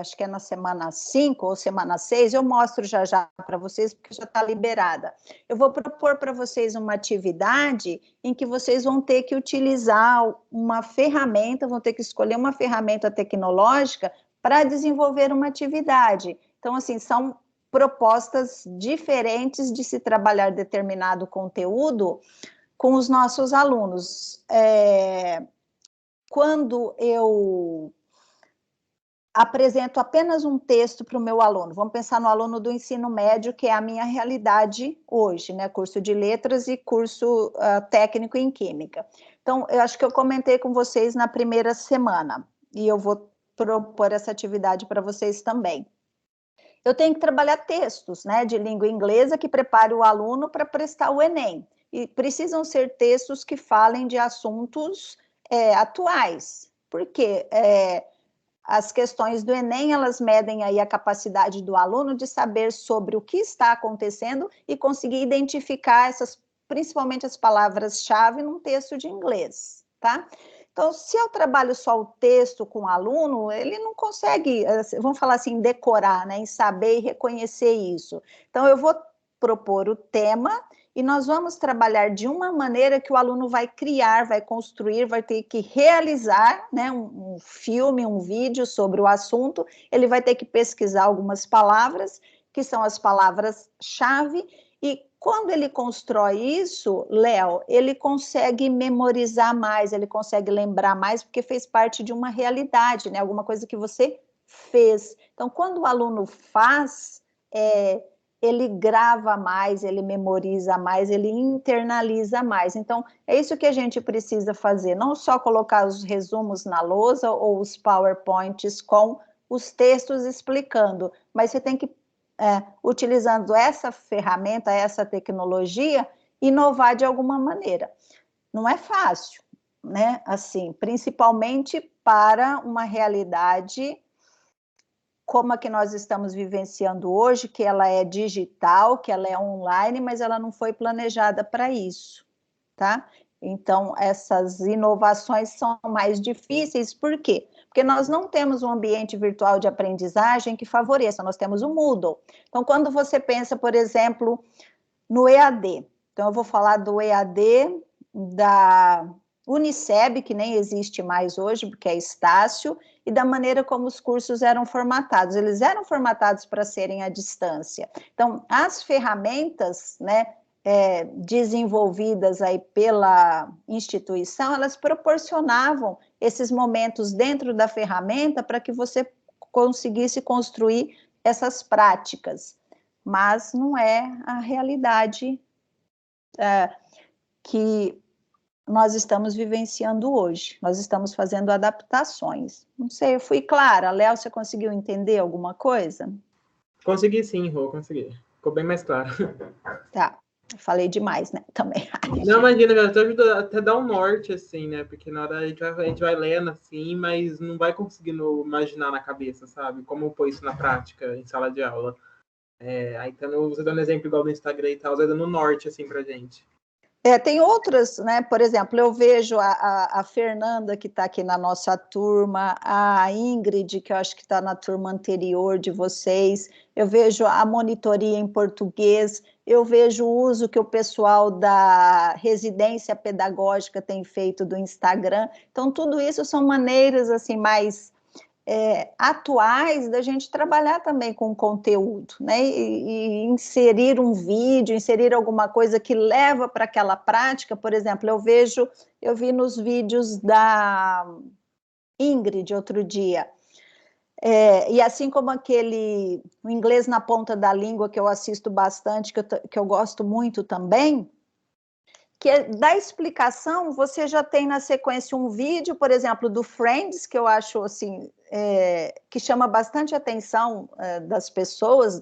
acho que é na semana 5 ou semana 6, eu mostro já para vocês, porque já está liberada. Eu vou propor para vocês uma atividade em que vocês vão ter que utilizar uma ferramenta, vão ter que escolher uma ferramenta tecnológica para desenvolver uma atividade. Então, assim, são propostas diferentes de se trabalhar determinado conteúdo com os nossos alunos. Quando eu apresento apenas um texto para o meu aluno. Vamos pensar no aluno do ensino médio, que é a minha realidade hoje, né? Curso de letras e curso técnico em química. Então, eu acho que eu comentei com vocês na primeira semana, e eu vou propor essa atividade para vocês também. Eu tenho que trabalhar textos, né, de língua inglesa que prepare o aluno para prestar o Enem. E precisam ser textos que falem de assuntos atuais. Por quê? As questões do Enem, elas medem aí a capacidade do aluno de saber sobre o que está acontecendo e conseguir identificar principalmente as palavras-chave num texto de inglês, tá? Então, se eu trabalho só o texto com o aluno, ele não consegue, vamos falar assim, decorar, né, em saber e reconhecer isso. Então, eu vou propor o tema e nós vamos trabalhar de uma maneira que o aluno vai criar, vai construir, vai ter que realizar, né, um filme, um vídeo sobre o assunto, ele vai ter que pesquisar algumas palavras, que são as palavras-chave, e quando ele constrói isso, Léo, ele consegue memorizar mais, ele consegue lembrar mais, porque fez parte de uma realidade, né, alguma coisa que você fez. Então, quando o aluno faz, ele grava mais, ele memoriza mais, ele internaliza mais. Então, é isso que a gente precisa fazer, não só colocar os resumos na lousa ou os PowerPoints com os textos explicando, mas você tem que, utilizando essa ferramenta, essa tecnologia, inovar de alguma maneira. Não é fácil, né? Assim, principalmente para uma realidade como a que nós estamos vivenciando hoje, que ela é digital, que ela é online, mas ela não foi planejada para isso, tá? Então, essas inovações são mais difíceis, por quê? Porque nós não temos um ambiente virtual de aprendizagem que favoreça, nós temos o Moodle. Então, quando você pensa, por exemplo, no EAD, então eu vou falar do EAD da Uniceb, que nem existe mais hoje, porque é Estácio, e da maneira como os cursos eram formatados. Eles eram formatados para serem à distância. Então, as ferramentas, né, desenvolvidas aí pela instituição, elas proporcionavam esses momentos dentro da ferramenta para que você conseguisse construir essas práticas. Mas não é a realidade que nós estamos vivenciando hoje. Nós estamos fazendo adaptações. Não sei, eu fui clara? Léo, você conseguiu entender alguma coisa? Consegui sim, Rô, consegui. Ficou bem mais claro. Tá, falei demais, né? Também. Não, imagina, eu tô ajudando até dar um norte, assim, né? Porque na hora a gente vai lendo, assim, mas não vai conseguindo imaginar na cabeça, sabe? Como pôr isso na prática, em sala de aula. Aí, então, você dando exemplo igual no Instagram e tal, você dando norte, assim, pra gente. Tem outras, né? Por exemplo, eu vejo a Fernanda, que está aqui na nossa turma, a Ingrid, que eu acho que está na turma anterior de vocês, eu vejo a monitoria em português, eu vejo o uso que o pessoal da residência pedagógica tem feito do Instagram. Então, tudo isso são maneiras, assim, mais atuais da gente trabalhar também com conteúdo, né? E inserir um vídeo, inserir alguma coisa que leva para aquela prática. Por exemplo, eu vi nos vídeos da Ingrid outro dia, e assim como o inglês na ponta da língua, que eu assisto bastante, que eu gosto muito também, que da explicação, você já tem na sequência um vídeo, por exemplo, do Friends, que eu acho assim, que chama bastante atenção das pessoas,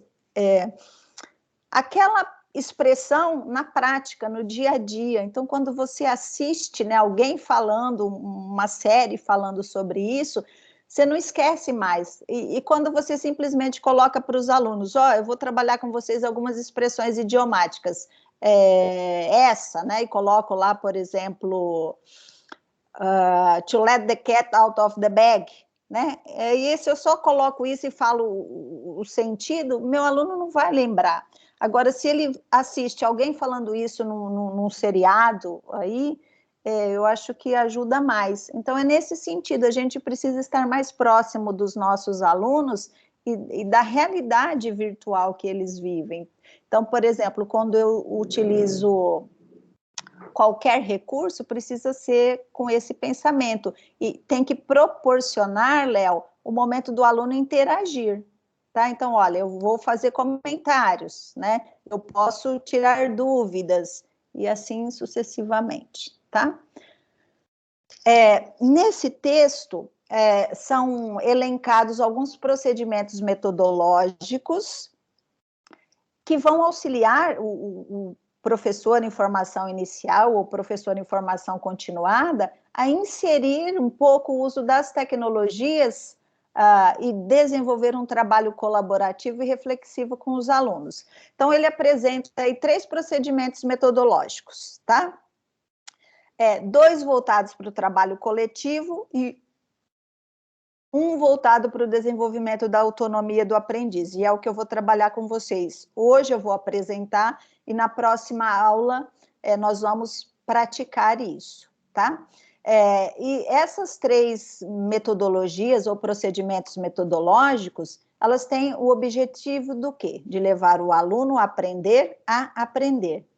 aquela expressão na prática, no dia a dia. Então, quando você assiste, né, alguém falando, uma série falando sobre isso, você não esquece mais. E quando você simplesmente coloca para os alunos, eu vou trabalhar com vocês algumas expressões idiomáticas, né, e coloco lá, por exemplo, to let the cat out of the bag, né? E se eu só coloco isso e falo o sentido, meu aluno não vai lembrar. Agora, se ele assiste alguém falando isso num seriado, aí eu acho que ajuda mais. Então, é nesse sentido, a gente precisa estar mais próximo dos nossos alunos e da realidade virtual que eles vivem. Então, por exemplo, quando eu utilizo qualquer recurso, precisa ser com esse pensamento. E tem que proporcionar, Léo, o momento do aluno interagir. Tá? Então, olha, eu vou fazer comentários, né? Eu posso tirar dúvidas, e assim sucessivamente, tá? Nesse texto, são elencados alguns procedimentos metodológicos que vão auxiliar o professor em formação inicial ou professor em formação continuada a inserir um pouco o uso das tecnologias e desenvolver um trabalho colaborativo e reflexivo com os alunos. Então, ele apresenta aí 3 procedimentos metodológicos, tá? 2 voltados para o trabalho coletivo e um voltado para o desenvolvimento da autonomia do aprendiz, e é o que eu vou trabalhar com vocês. Hoje eu vou apresentar, e na próxima aula nós vamos praticar isso, tá? E essas 3 metodologias ou procedimentos metodológicos, elas têm o objetivo do quê? De levar o aluno a aprender.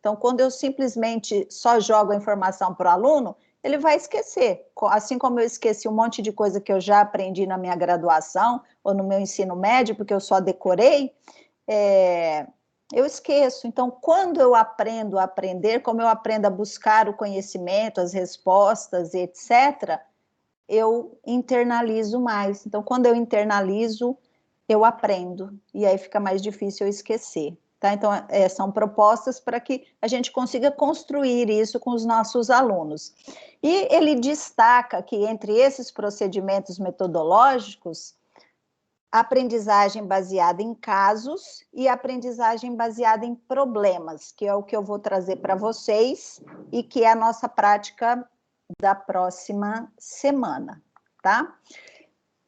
Então, quando eu simplesmente só jogo a informação para o aluno, ele vai esquecer, assim como eu esqueci um monte de coisa que eu já aprendi na minha graduação ou no meu ensino médio, porque eu só decorei, eu esqueço. Então, quando eu aprendo a aprender, como eu aprendo a buscar o conhecimento, as respostas, etc., eu internalizo mais. Então, quando eu internalizo, eu aprendo, e aí fica mais difícil eu esquecer. Tá? Então, são propostas para que a gente consiga construir isso com os nossos alunos. E ele destaca que, entre esses procedimentos metodológicos, a aprendizagem baseada em casos e a aprendizagem baseada em problemas, que é o que eu vou trazer para vocês e que é a nossa prática da próxima semana, tá?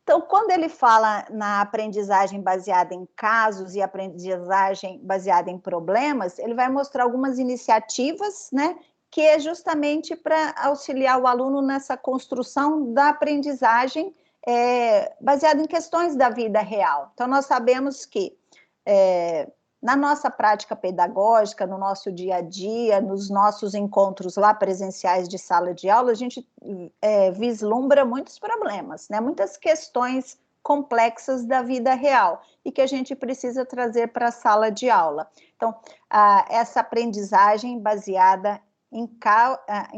Então, quando ele fala na aprendizagem baseada em casos e aprendizagem baseada em problemas, ele vai mostrar algumas iniciativas, né, que é justamente para auxiliar o aluno nessa construção da aprendizagem baseada em questões da vida real. Então, nós sabemos que na nossa prática pedagógica, no nosso dia a dia, nos nossos encontros lá presenciais de sala de aula, a gente vislumbra muitos problemas, né? Muitas questões complexas da vida real e que a gente precisa trazer para a sala de aula. Então, essa aprendizagem baseada em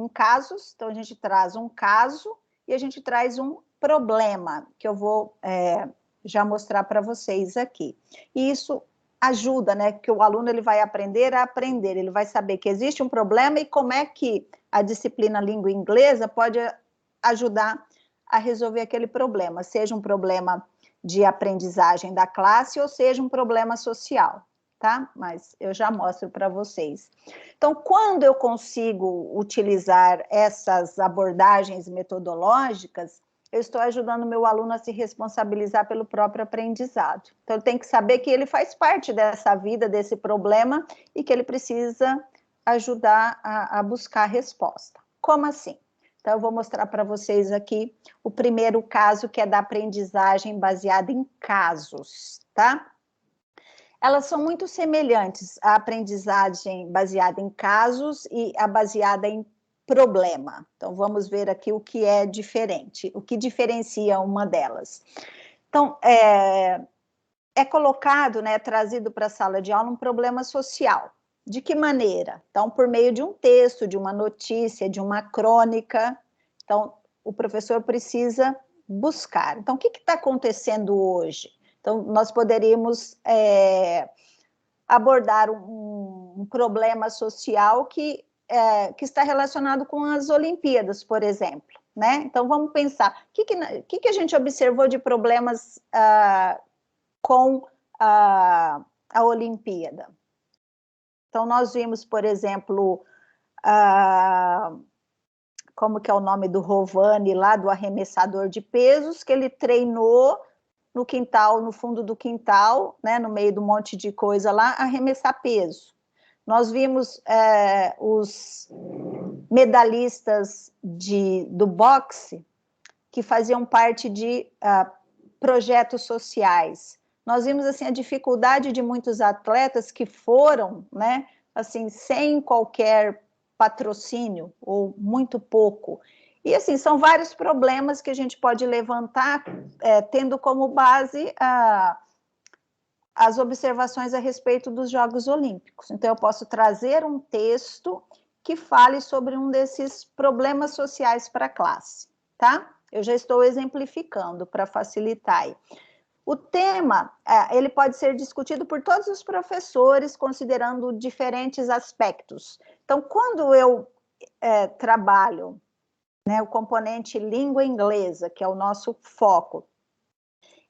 casos, então a gente traz um caso e a gente traz um problema, que eu vou já mostrar para vocês aqui. E isso ajuda, né, que o aluno ele vai aprender a aprender, ele vai saber que existe um problema e como é que a disciplina língua inglesa pode ajudar a resolver aquele problema, seja um problema de aprendizagem da classe ou seja um problema social, tá? Mas eu já mostro para vocês. Então, quando eu consigo utilizar essas abordagens metodológicas, eu estou ajudando o meu aluno a se responsabilizar pelo próprio aprendizado. Então, ele tem que saber que ele faz parte dessa vida, desse problema, e que ele precisa ajudar a buscar a resposta. Como assim? Então, eu vou mostrar para vocês aqui o primeiro caso, que é da aprendizagem baseada em casos, tá? Elas são muito semelhantes, a aprendizagem baseada em casos e a baseada em problema. Então, vamos ver aqui o que é diferente, o que diferencia uma delas. Então, é colocado, né, trazido para a sala de aula um problema social. De que maneira? Então, por meio de um texto, de uma notícia, de uma crônica. Então, o professor precisa buscar. Então, o que está acontecendo hoje? Então, nós poderíamos abordar um problema social que está relacionado com as Olimpíadas, por exemplo, né? Então, vamos pensar, o que a gente observou de problemas com a Olimpíada? Então, nós vimos, por exemplo, como que é o nome do Rovani, lá do arremessador de pesos, que ele treinou no quintal, no fundo do quintal, né, no meio do monte de coisa lá, arremessar peso. Nós vimos os medalhistas do boxe que faziam parte de projetos sociais. Nós vimos assim a dificuldade de muitos atletas que foram, né, assim, sem qualquer patrocínio ou muito pouco. E assim, são vários problemas que a gente pode levantar, tendo como base as observações a respeito dos Jogos Olímpicos. Então, eu posso trazer um texto que fale sobre um desses problemas sociais para a classe, tá? Eu já estou exemplificando para facilitar aí. O tema, ele pode ser discutido por todos os professores, considerando diferentes aspectos. Então, quando eu trabalho, né, o componente língua inglesa, que é o nosso foco,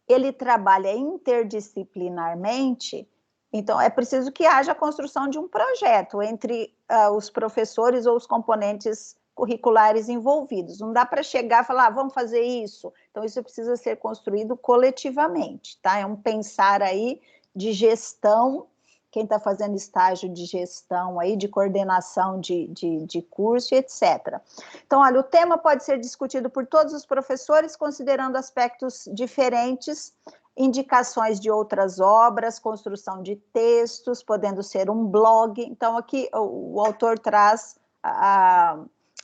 ele trabalha interdisciplinarmente, então é preciso que haja a construção de um projeto entre os professores ou os componentes curriculares envolvidos. Não dá para chegar e falar, vamos fazer isso. Então, isso precisa ser construído coletivamente, tá? É um pensar aí de gestão, quem está fazendo estágio de gestão aí, de coordenação de curso, etc. Então, olha, o tema pode ser discutido por todos os professores, considerando aspectos diferentes, indicações de outras obras, construção de textos, podendo ser um blog. Então, aqui o autor traz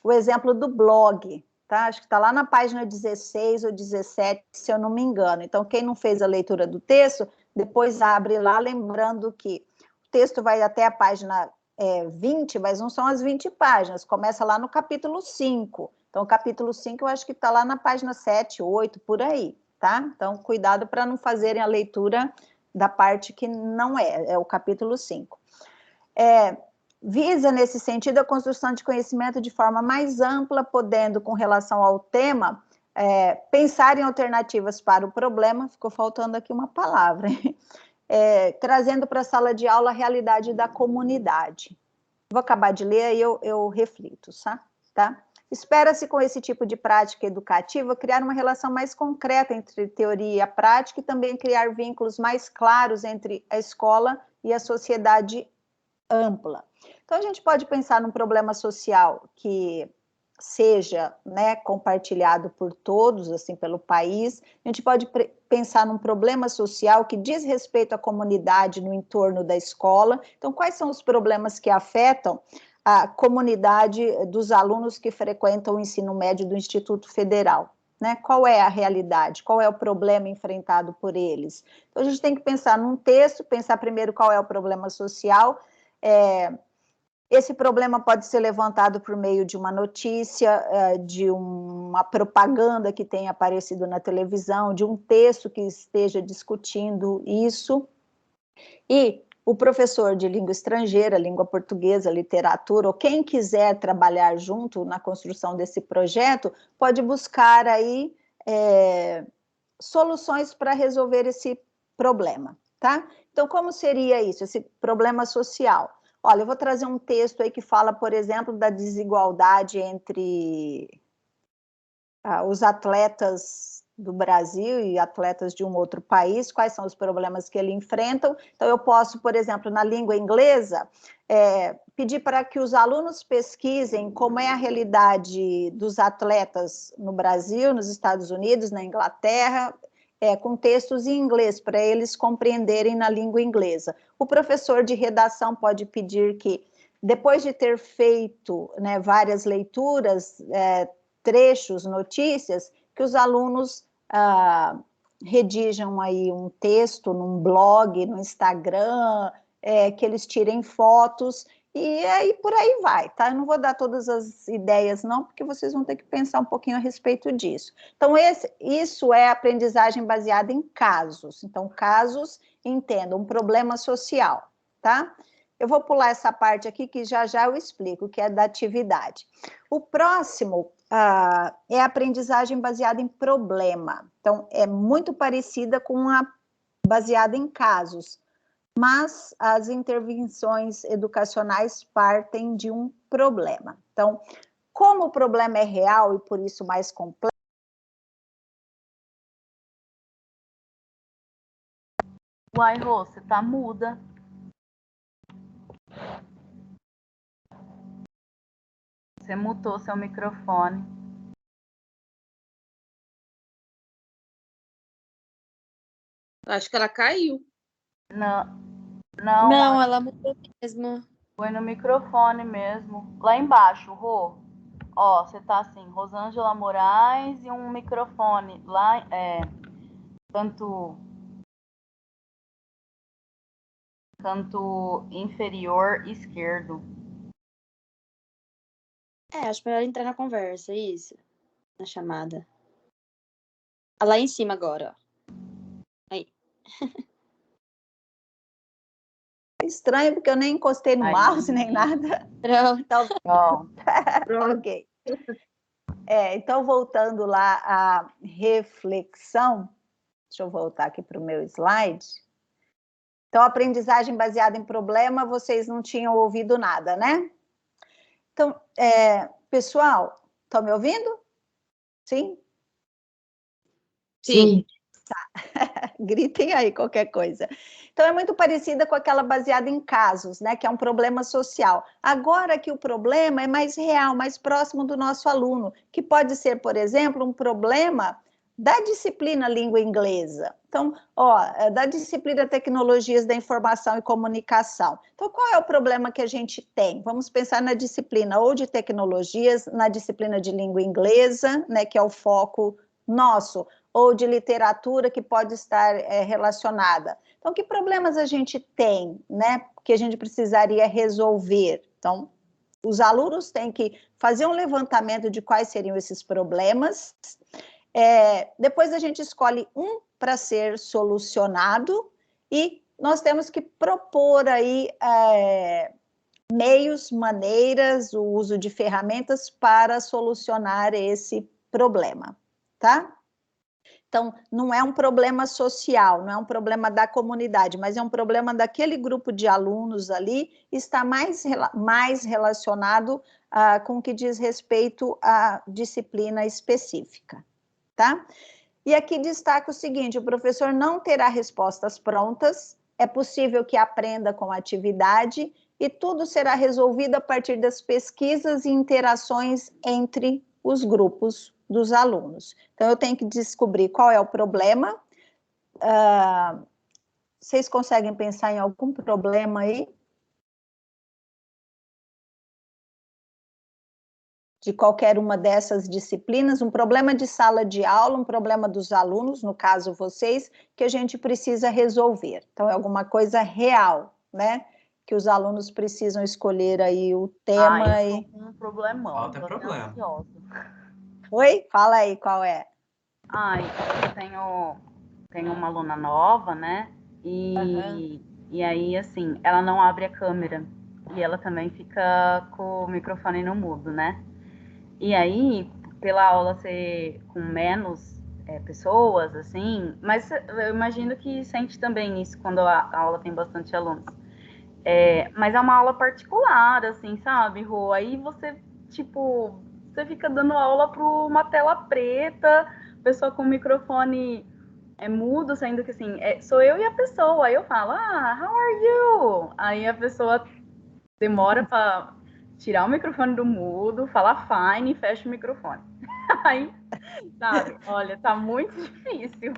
o exemplo do blog, tá? Acho que está lá na página 16 ou 17, se eu não me engano. Então, quem não fez a leitura do texto, depois abre lá, lembrando que o texto vai até a página 20, mas não são as 20 páginas, começa lá no capítulo 5. Então, o capítulo 5 eu acho que está lá na página 7, 8, por aí, tá? Então, cuidado para não fazerem a leitura da parte que não é o capítulo 5. Visa, nesse sentido, a construção de conhecimento de forma mais ampla, podendo, com relação ao tema, pensar em alternativas para o problema, ficou faltando aqui uma palavra, hein? Trazendo para a sala de aula a realidade da comunidade. Vou acabar de ler e eu reflito, tá? Espera-se, com esse tipo de prática educativa, criar uma relação mais concreta entre teoria e a prática e também criar vínculos mais claros entre a escola e a sociedade ampla. Então, a gente pode pensar num problema social que seja, né, compartilhado por todos, assim, pelo país. A gente pode pensar num problema social que diz respeito à comunidade no entorno da escola. Então, quais são os problemas que afetam a comunidade dos alunos que frequentam o ensino médio do Instituto Federal? Né? Qual é a realidade? Qual é o problema enfrentado por eles? Então, a gente tem que pensar num texto, pensar primeiro qual é o problema social. Esse problema pode ser levantado por meio de uma notícia, de uma propaganda que tenha aparecido na televisão, de um texto que esteja discutindo isso. E o professor de língua estrangeira, língua portuguesa, literatura, ou quem quiser trabalhar junto na construção desse projeto, pode buscar aí soluções para resolver esse problema, tá? Então, como seria isso, esse problema social? Olha, eu vou trazer um texto aí que fala, por exemplo, da desigualdade entre os atletas do Brasil e atletas de um outro país, quais são os problemas que eles enfrentam. Então, eu posso, por exemplo, na língua inglesa, pedir para que os alunos pesquisem como é a realidade dos atletas no Brasil, nos Estados Unidos, na Inglaterra, com textos em inglês, para eles compreenderem na língua inglesa. O professor de redação pode pedir que, depois de ter feito, né, várias leituras, trechos, notícias, que os alunos redigam aí um texto num blog, no Instagram, que eles tirem fotos, e aí por aí vai, tá? Eu não vou dar todas as ideias, não, porque vocês vão ter que pensar um pouquinho a respeito disso. Então, isso é aprendizagem baseada em casos. Então, casos, entenda, um problema social, tá? Eu vou pular essa parte aqui que já eu explico, que é da atividade. O próximo é a aprendizagem baseada em problema. Então, é muito parecida com a baseada em casos, mas as intervenções educacionais partem de um problema. Então, como o problema é real e por isso mais complexo, Uai, Rô, você tá muda. Você mutou seu microfone. Acho que ela caiu. Não, ela mudou mesmo. foi no microfone mesmo. Lá embaixo, Rô. Ó, você tá assim, Rosângela Moraes e um microfone. Lá, canto inferior esquerdo. Acho melhor entrar na conversa, isso. Na chamada. Lá em cima agora, ó. Aí. estranho, porque eu nem encostei no mouse, nem nada. Pronto. Então, ok. Então, voltando lá à reflexão, deixa eu voltar aqui para o meu slide. Então, aprendizagem baseada em problema, vocês não tinham ouvido nada, né? Então, pessoal, estão me ouvindo? Sim? Sim. Tá. Gritem aí qualquer coisa. Então, é muito parecida com aquela baseada em casos, né? Que é um problema social. Agora que o problema é mais real, mais próximo do nosso aluno, que pode ser, por exemplo, um problema da disciplina língua inglesa. Então, da disciplina tecnologias da informação e comunicação. Então, qual é o problema que a gente tem? Vamos pensar na disciplina ou de tecnologias, na disciplina de língua inglesa, né, que é o foco nosso, ou de literatura que pode estar relacionada. Então, que problemas a gente tem, né, que a gente precisaria resolver? Então, os alunos têm que fazer um levantamento de quais seriam esses problemas. Depois a gente escolhe um para ser solucionado e nós temos que propor aí meios, maneiras, o uso de ferramentas para solucionar esse problema, tá? Então, não é um problema social, não é um problema da comunidade, mas é um problema daquele grupo de alunos ali, está mais relacionado com o que diz respeito à disciplina específica, tá? E aqui destaca o seguinte, o professor não terá respostas prontas, é possível que aprenda com a atividade e tudo será resolvido a partir das pesquisas e interações entre os grupos dos alunos. Então, eu tenho que descobrir qual é o problema. Vocês conseguem pensar em algum problema aí? De qualquer uma dessas disciplinas, um problema de sala de aula, um problema dos alunos, no caso vocês, que a gente precisa resolver. Então, é alguma coisa real, né? Que os alunos precisam escolher aí o tema. Eu tô com um problemão. Falta problema. Ansiosa. Oi? Fala aí, qual é? Eu tenho uma aluna nova, né? E aí, assim, ela não abre a câmera. E ela também fica com o microfone no mudo, né? E aí, pela aula ser com menos pessoas, assim, mas eu imagino que sente também isso quando a aula tem bastante alunos. Mas é uma aula particular, assim, sabe, Rô? Aí você, tipo, você fica dando aula para uma tela preta, pessoa com o microfone mudo, sendo que, assim, sou eu e a pessoa. Aí eu falo, how are you? Aí a pessoa demora para tirar o microfone do mudo, falar fine e fecha o microfone. Aí, sabe, olha, tá muito difícil.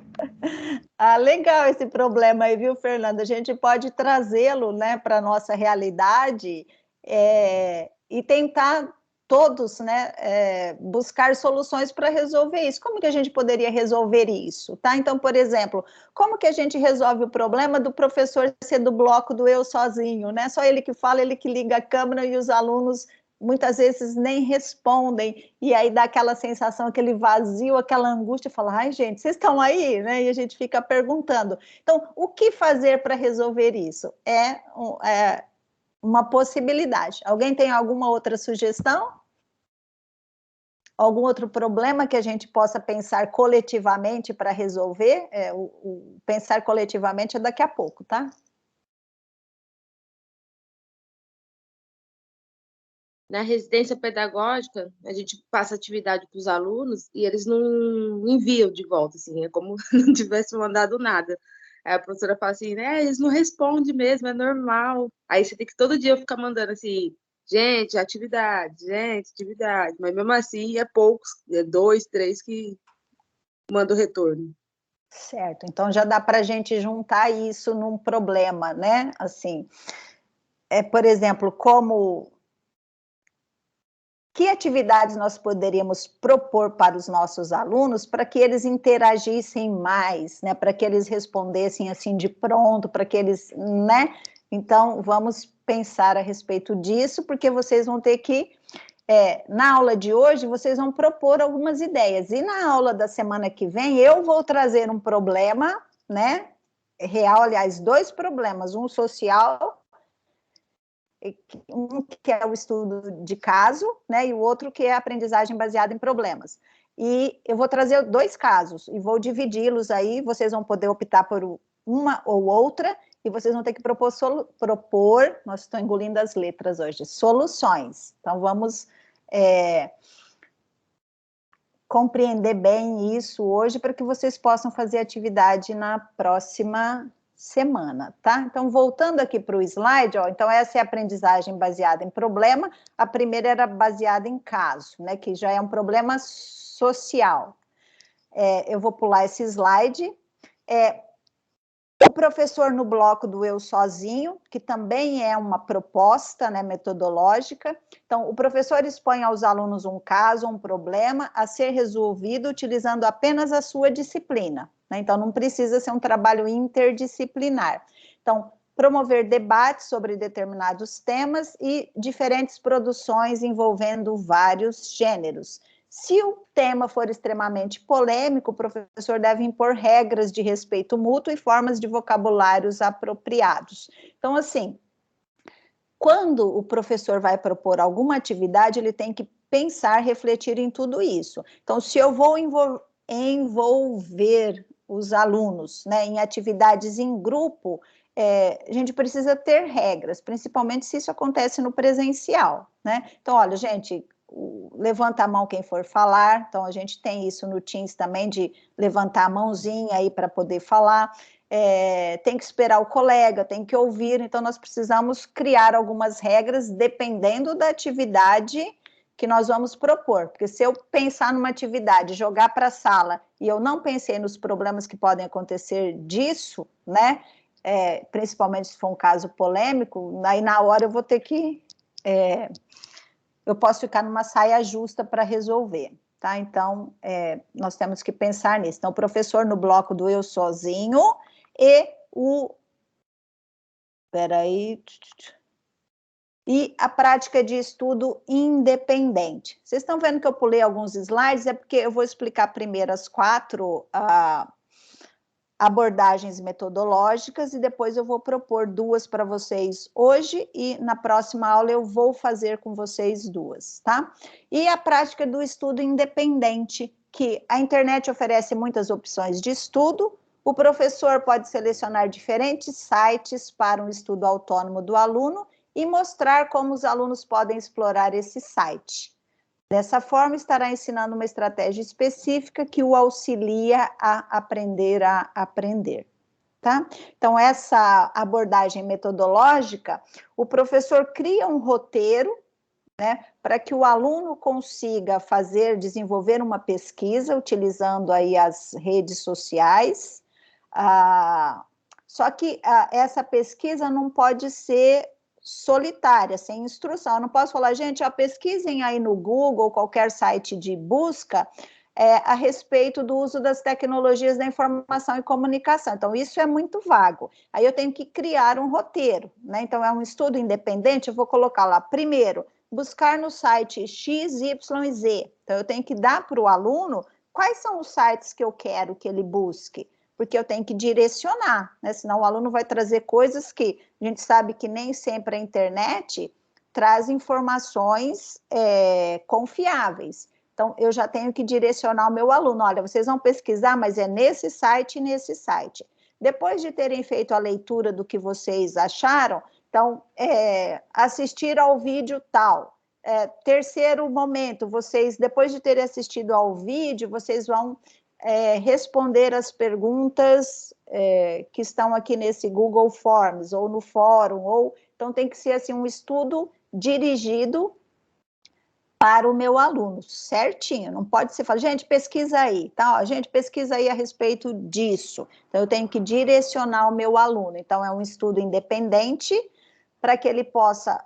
Legal esse problema aí, viu, Fernanda? A gente pode trazê-lo, né, para a nossa realidade e tentar todos, né, buscar soluções para resolver isso. Como que a gente poderia resolver isso, tá? Então, por exemplo, como que a gente resolve o problema do professor ser do bloco do eu sozinho, né? Só ele que fala, ele que liga a câmera e os alunos muitas vezes nem respondem, e aí dá aquela sensação, aquele vazio, aquela angústia, fala, ai gente, vocês estão aí, né? E a gente fica perguntando. Então, o que fazer para resolver isso? É uma possibilidade. Alguém tem alguma outra sugestão? Algum outro problema que a gente possa pensar coletivamente para resolver? O pensar coletivamente é daqui a pouco, tá? Na residência pedagógica, a gente passa atividade para os alunos e eles não enviam de volta, assim, é como se não tivesse mandado nada. Aí a professora fala assim, né, eles não respondem mesmo, é normal. Aí você tem que todo dia ficar mandando assim, gente, atividade, mas mesmo assim é poucos, é 2, 3 que mandam o retorno. Certo, então já dá para a gente juntar isso num problema, né? Assim, por exemplo, que atividades nós poderíamos propor para os nossos alunos para que eles interagissem mais, né? Para que eles respondessem assim de pronto, para que eles, né? Então, vamos pensar a respeito disso, porque vocês vão ter que, na aula de hoje, vocês vão propor algumas ideias, e na aula da semana que vem, eu vou trazer um problema, né? Real, aliás, 2 problemas, um social, um que é o estudo de caso, né, e o outro que é a aprendizagem baseada em problemas. E eu vou trazer 2 casos, e vou dividi-los aí, vocês vão poder optar por uma ou outra, e vocês vão ter que propor, nós estou engolindo as letras hoje, soluções. Então, vamos compreender bem isso hoje, para que vocês possam fazer atividade na próxima semana, tá? Então, voltando aqui para o slide, ó, então essa é a aprendizagem baseada em problema, a primeira era baseada em caso, né, que já é um problema social. Eu vou pular esse slide. O professor no bloco do eu sozinho, que também é uma proposta, né, metodológica. Então, o professor expõe aos alunos um caso, um problema a ser resolvido utilizando apenas a sua disciplina, né? Então, não precisa ser um trabalho interdisciplinar. Então, promover debates sobre determinados temas e diferentes produções envolvendo vários gêneros. Se o tema for extremamente polêmico, o professor deve impor regras de respeito mútuo e formas de vocabulários apropriados. Então, assim, quando o professor vai propor alguma atividade, ele tem que pensar, refletir em tudo isso. Então, se eu vou envolver os alunos, né, em atividades em grupo, a gente precisa ter regras, principalmente se isso acontece no presencial, né? Então, olha, gente, levanta a mão quem for falar, então a gente tem isso no Teams também, de levantar a mãozinha aí para poder falar, tem que esperar o colega, tem que ouvir, então nós precisamos criar algumas regras dependendo da atividade que nós vamos propor, porque se eu pensar numa atividade, jogar para a sala, e eu não pensei nos problemas que podem acontecer disso, né, principalmente se for um caso polêmico, aí na hora eu vou ter que... eu posso ficar numa saia justa para resolver, tá? Então, nós temos que pensar nisso. Então, o professor no bloco do eu sozinho e e a prática de estudo independente. Vocês estão vendo que eu pulei alguns slides? É porque eu vou explicar primeiro as 4 abordagens metodológicas e depois eu vou propor 2 para vocês hoje e na próxima aula eu vou fazer com vocês 2, tá? E a prática do estudo independente, que a internet oferece muitas opções de estudo, o professor pode selecionar diferentes sites para um estudo autônomo do aluno e mostrar como os alunos podem explorar esse site. Dessa forma, estará ensinando uma estratégia específica que o auxilia a aprender, tá? Então, essa abordagem metodológica, o professor cria um roteiro, né, para que o aluno consiga desenvolver uma pesquisa, utilizando aí as redes sociais, só que essa pesquisa não pode ser solitária, sem instrução. Eu não posso falar, gente, pesquisem aí no Google, qualquer site de busca, a respeito do uso das tecnologias da informação e comunicação. Então, isso é muito vago. Aí eu tenho que criar um roteiro, né? Então, é um estudo independente, eu vou colocar lá, primeiro, buscar no site X, Y e Z. Então, eu tenho que dar para o aluno quais são os sites que eu quero que ele busque, porque eu tenho que direcionar, né? Senão o aluno vai trazer coisas que a gente sabe que nem sempre a internet traz informações confiáveis. Então, eu já tenho que direcionar o meu aluno. Olha, vocês vão pesquisar, mas é nesse site e nesse site. Depois de terem feito a leitura do que vocês acharam, então, assistir ao vídeo tal. Terceiro momento, vocês, depois de terem assistido ao vídeo, vocês vão responder as perguntas que estão aqui nesse Google Forms, ou no fórum, então tem que ser assim, um estudo dirigido para o meu aluno, certinho, não pode ser falar, gente, pesquisa aí, tá? Ó, gente, pesquisa aí a respeito disso. Então, eu tenho que direcionar o meu aluno. Então, é um estudo independente para que ele possa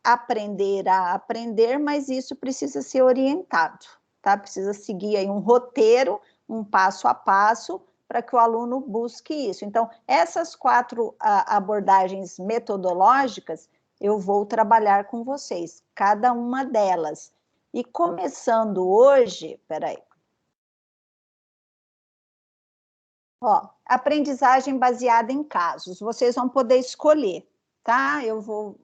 aprender a aprender, mas isso precisa ser orientado, tá? Precisa seguir aí um roteiro, um passo a passo, para que o aluno busque isso. Então, essas 4 abordagens metodológicas, eu vou trabalhar com vocês, cada uma delas. E começando hoje, peraí. Ó, aprendizagem baseada em casos. Vocês vão poder escolher, tá? Eu vou,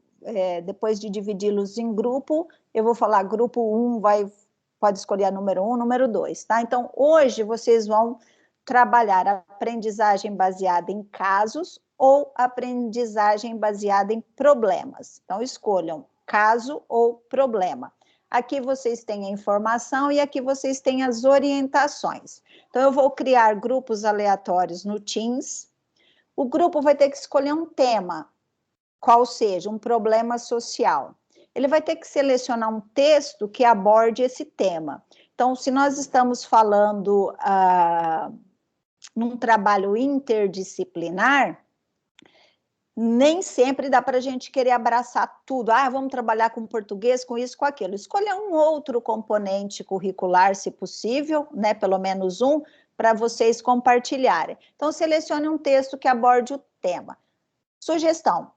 depois de dividi-los em grupo, eu vou falar grupo 1 pode escolher a número 1, número 2, tá? Então, hoje vocês vão trabalhar a aprendizagem baseada em casos ou aprendizagem baseada em problemas. Então, escolham caso ou problema. Aqui vocês têm a informação e aqui vocês têm as orientações. Então, eu vou criar grupos aleatórios no Teams. O grupo vai ter que escolher um tema, qual seja, um problema social. Ele vai ter que selecionar um texto que aborde esse tema. Então, se nós estamos falando num trabalho interdisciplinar, nem sempre dá para a gente querer abraçar tudo. Vamos trabalhar com português, com isso, com aquilo. Escolha um outro componente curricular, se possível, né? Pelo menos um, para vocês compartilharem. Então, selecione um texto que aborde o tema. Sugestão,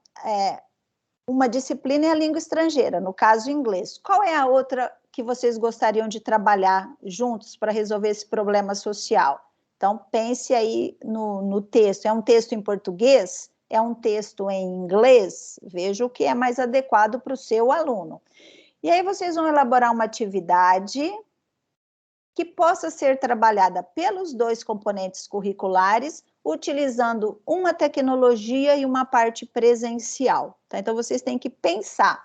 uma disciplina é a língua estrangeira, no caso, inglês. Qual é a outra que vocês gostariam de trabalhar juntos para resolver esse problema social? Então, pense aí no texto. É um texto em português? É um texto em inglês? Veja o que é mais adequado para o seu aluno. E aí vocês vão elaborar uma atividade que possa ser trabalhada pelos 2 componentes curriculares, utilizando uma tecnologia e uma parte presencial. Tá? Então, vocês têm que pensar.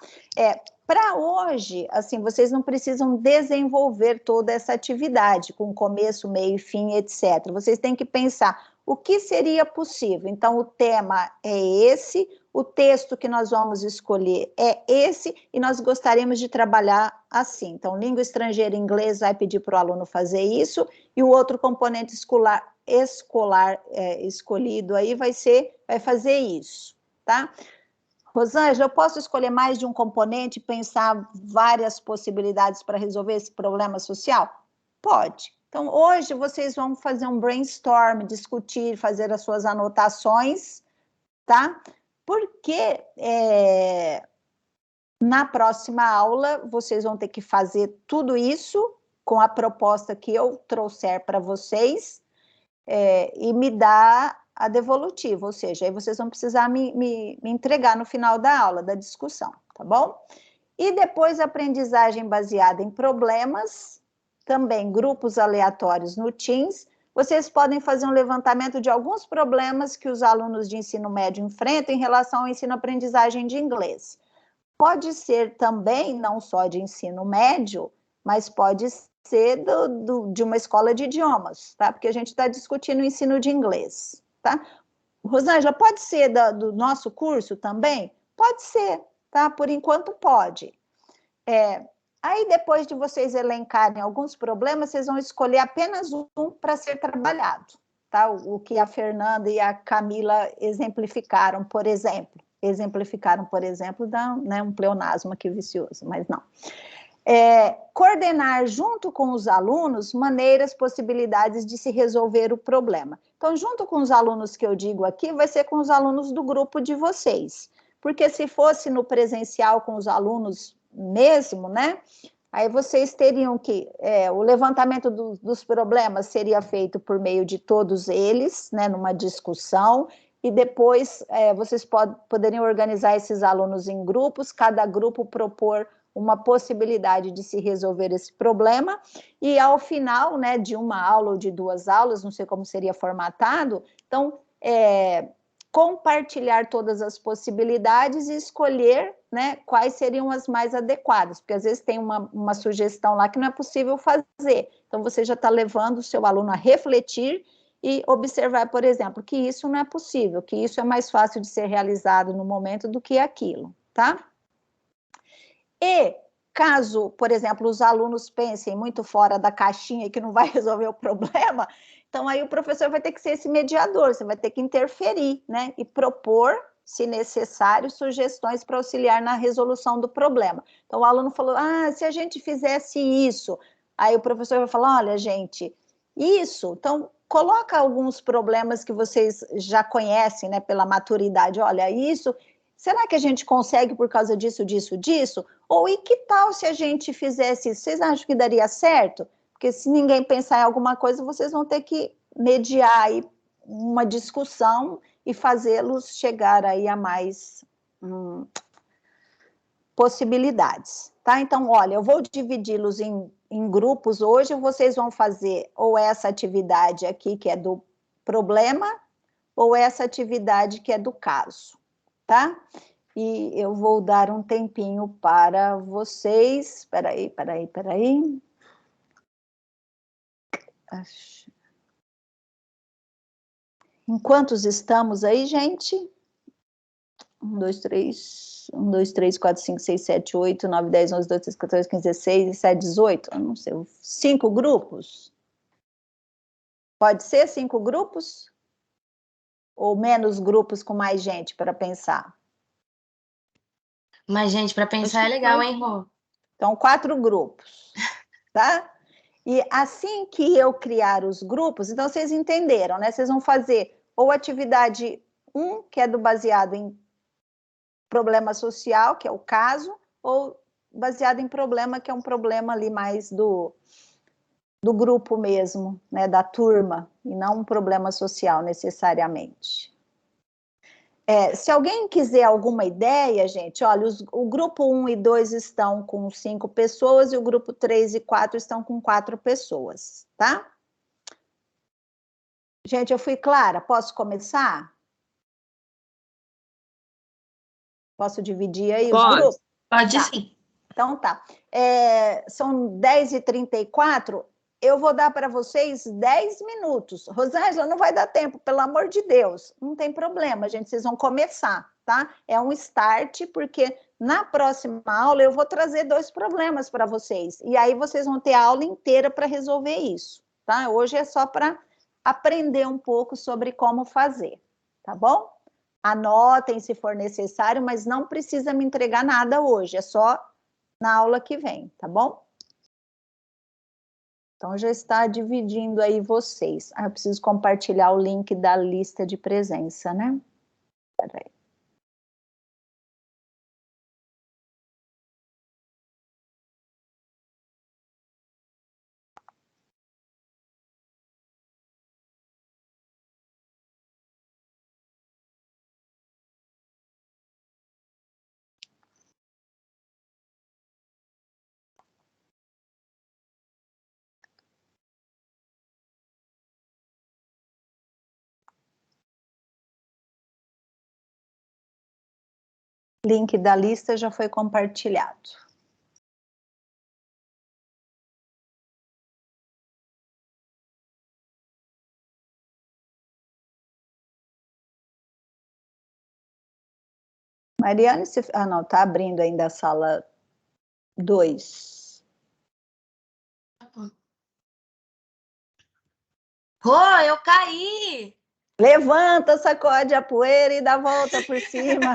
Para hoje, assim, vocês não precisam desenvolver toda essa atividade, com começo, meio e fim, etc. Vocês têm que pensar o que seria possível. Então, o tema é esse, o texto que nós vamos escolher é esse, e nós gostaríamos de trabalhar assim. Então, língua estrangeira e inglês vai pedir para o aluno fazer isso, e o outro componente escolar escolhido aí vai fazer isso, tá? Rosângela, eu posso escolher mais de um componente e pensar várias possibilidades para resolver esse problema social? Pode. Então, hoje vocês vão fazer um brainstorm, discutir, fazer as suas anotações, tá? Porque na próxima aula vocês vão ter que fazer tudo isso com a proposta que eu trouxer para vocês e me dar a devolutiva, ou seja, aí vocês vão precisar me entregar no final da aula, da discussão, tá bom? E depois, aprendizagem baseada em problemas, também grupos aleatórios no Teams. Vocês podem fazer um levantamento de alguns problemas que os alunos de ensino médio enfrentam em relação ao ensino-aprendizagem de inglês. Pode ser também, não só de ensino médio, mas pode ser de uma escola de idiomas, tá? Porque a gente está discutindo o ensino de inglês, tá? Rosângela, pode ser do nosso curso também? Pode ser, tá? Por enquanto pode. Aí, depois de vocês elencarem alguns problemas, vocês vão escolher apenas um para ser trabalhado, tá? O que a Fernanda e a Camila exemplificaram, por exemplo. Né, um pleonasmo aqui vicioso, mas não. Coordenar junto com os alunos maneiras, possibilidades de se resolver o problema. Então, junto com os alunos que eu digo aqui, vai ser com os alunos do grupo de vocês. Porque se fosse no presencial com os alunos mesmo, né? Aí vocês teriam que, o levantamento dos problemas seria feito por meio de todos eles, né, numa discussão, e depois vocês poderiam organizar esses alunos em grupos, cada grupo propor uma possibilidade de se resolver esse problema, e ao final, né, de uma aula ou de 2 aulas, não sei como seria formatado, então, compartilhar todas as possibilidades e escolher, né, quais seriam as mais adequadas, porque às vezes tem uma sugestão lá que não é possível fazer, então você já está levando o seu aluno a refletir e observar, por exemplo, que isso não é possível, que isso é mais fácil de ser realizado no momento do que aquilo, tá? E caso, por exemplo, os alunos pensem muito fora da caixinha e que não vai resolver o problema, então aí o professor vai ter que ser esse mediador, você vai ter que interferir, né, e propor, se necessário, sugestões para auxiliar na resolução do problema. Então o aluno falou, se a gente fizesse isso, aí o professor vai falar, olha, gente, isso, então coloca alguns problemas que vocês já conhecem, né, pela maturidade, olha, isso, será que a gente consegue por causa disso, disso, disso? Ou e que tal se a gente fizesse isso? Vocês acham que daria certo? Porque se ninguém pensar em alguma coisa, vocês vão ter que mediar aí uma discussão e fazê-los chegar aí a mais possibilidades, tá? Então, olha, eu vou dividi-los em grupos hoje, vocês vão fazer ou essa atividade aqui, que é do problema, ou essa atividade que é do caso, tá? E eu vou dar um tempinho para vocês. Peraí. Em quantos estamos aí, gente? 1, 2, 3, 4, 5, 6, 7, 8, 9, 10, 11, 12, 13, 14, 15, 16, 17, 18. Eu não sei, 5 grupos? Pode ser 5 grupos? Ou menos grupos com mais gente para pensar? Mais gente para pensar é legal, hein, Rô? Então, 4 grupos, tá? E assim que eu criar os grupos, então vocês entenderam, né? Vocês vão fazer ou atividade 1, que é baseado em problema social, que é o caso, ou baseado em problema, que é um problema ali mais do grupo mesmo, né? Da turma, e não um problema social necessariamente. Se alguém quiser alguma ideia, gente, olha, o grupo 1 e 2 estão com 5 pessoas e o grupo 3 e 4 estão com 4 pessoas, tá? Gente, eu fui clara? Posso começar? Posso dividir aí os grupos? Pode sim. Então tá. São 10h34. Eu vou dar para vocês 10 minutos. Rosângela, não vai dar tempo, pelo amor de Deus. Não tem problema, gente, vocês vão começar, tá? É um start, porque na próxima aula eu vou trazer 2 problemas para vocês. E aí vocês vão ter a aula inteira para resolver isso, tá? Hoje é só para aprender um pouco sobre como fazer, tá bom? Anotem se for necessário, mas não precisa me entregar nada hoje, é só na aula que vem, tá bom? Então, já está dividindo aí vocês. Eu preciso compartilhar o link da lista de presença, né? Peraí. Link da lista já foi compartilhado. Mariane, não, tá abrindo ainda a sala 2. Rô, eu caí! Levanta, sacode a poeira e dá a volta por cima.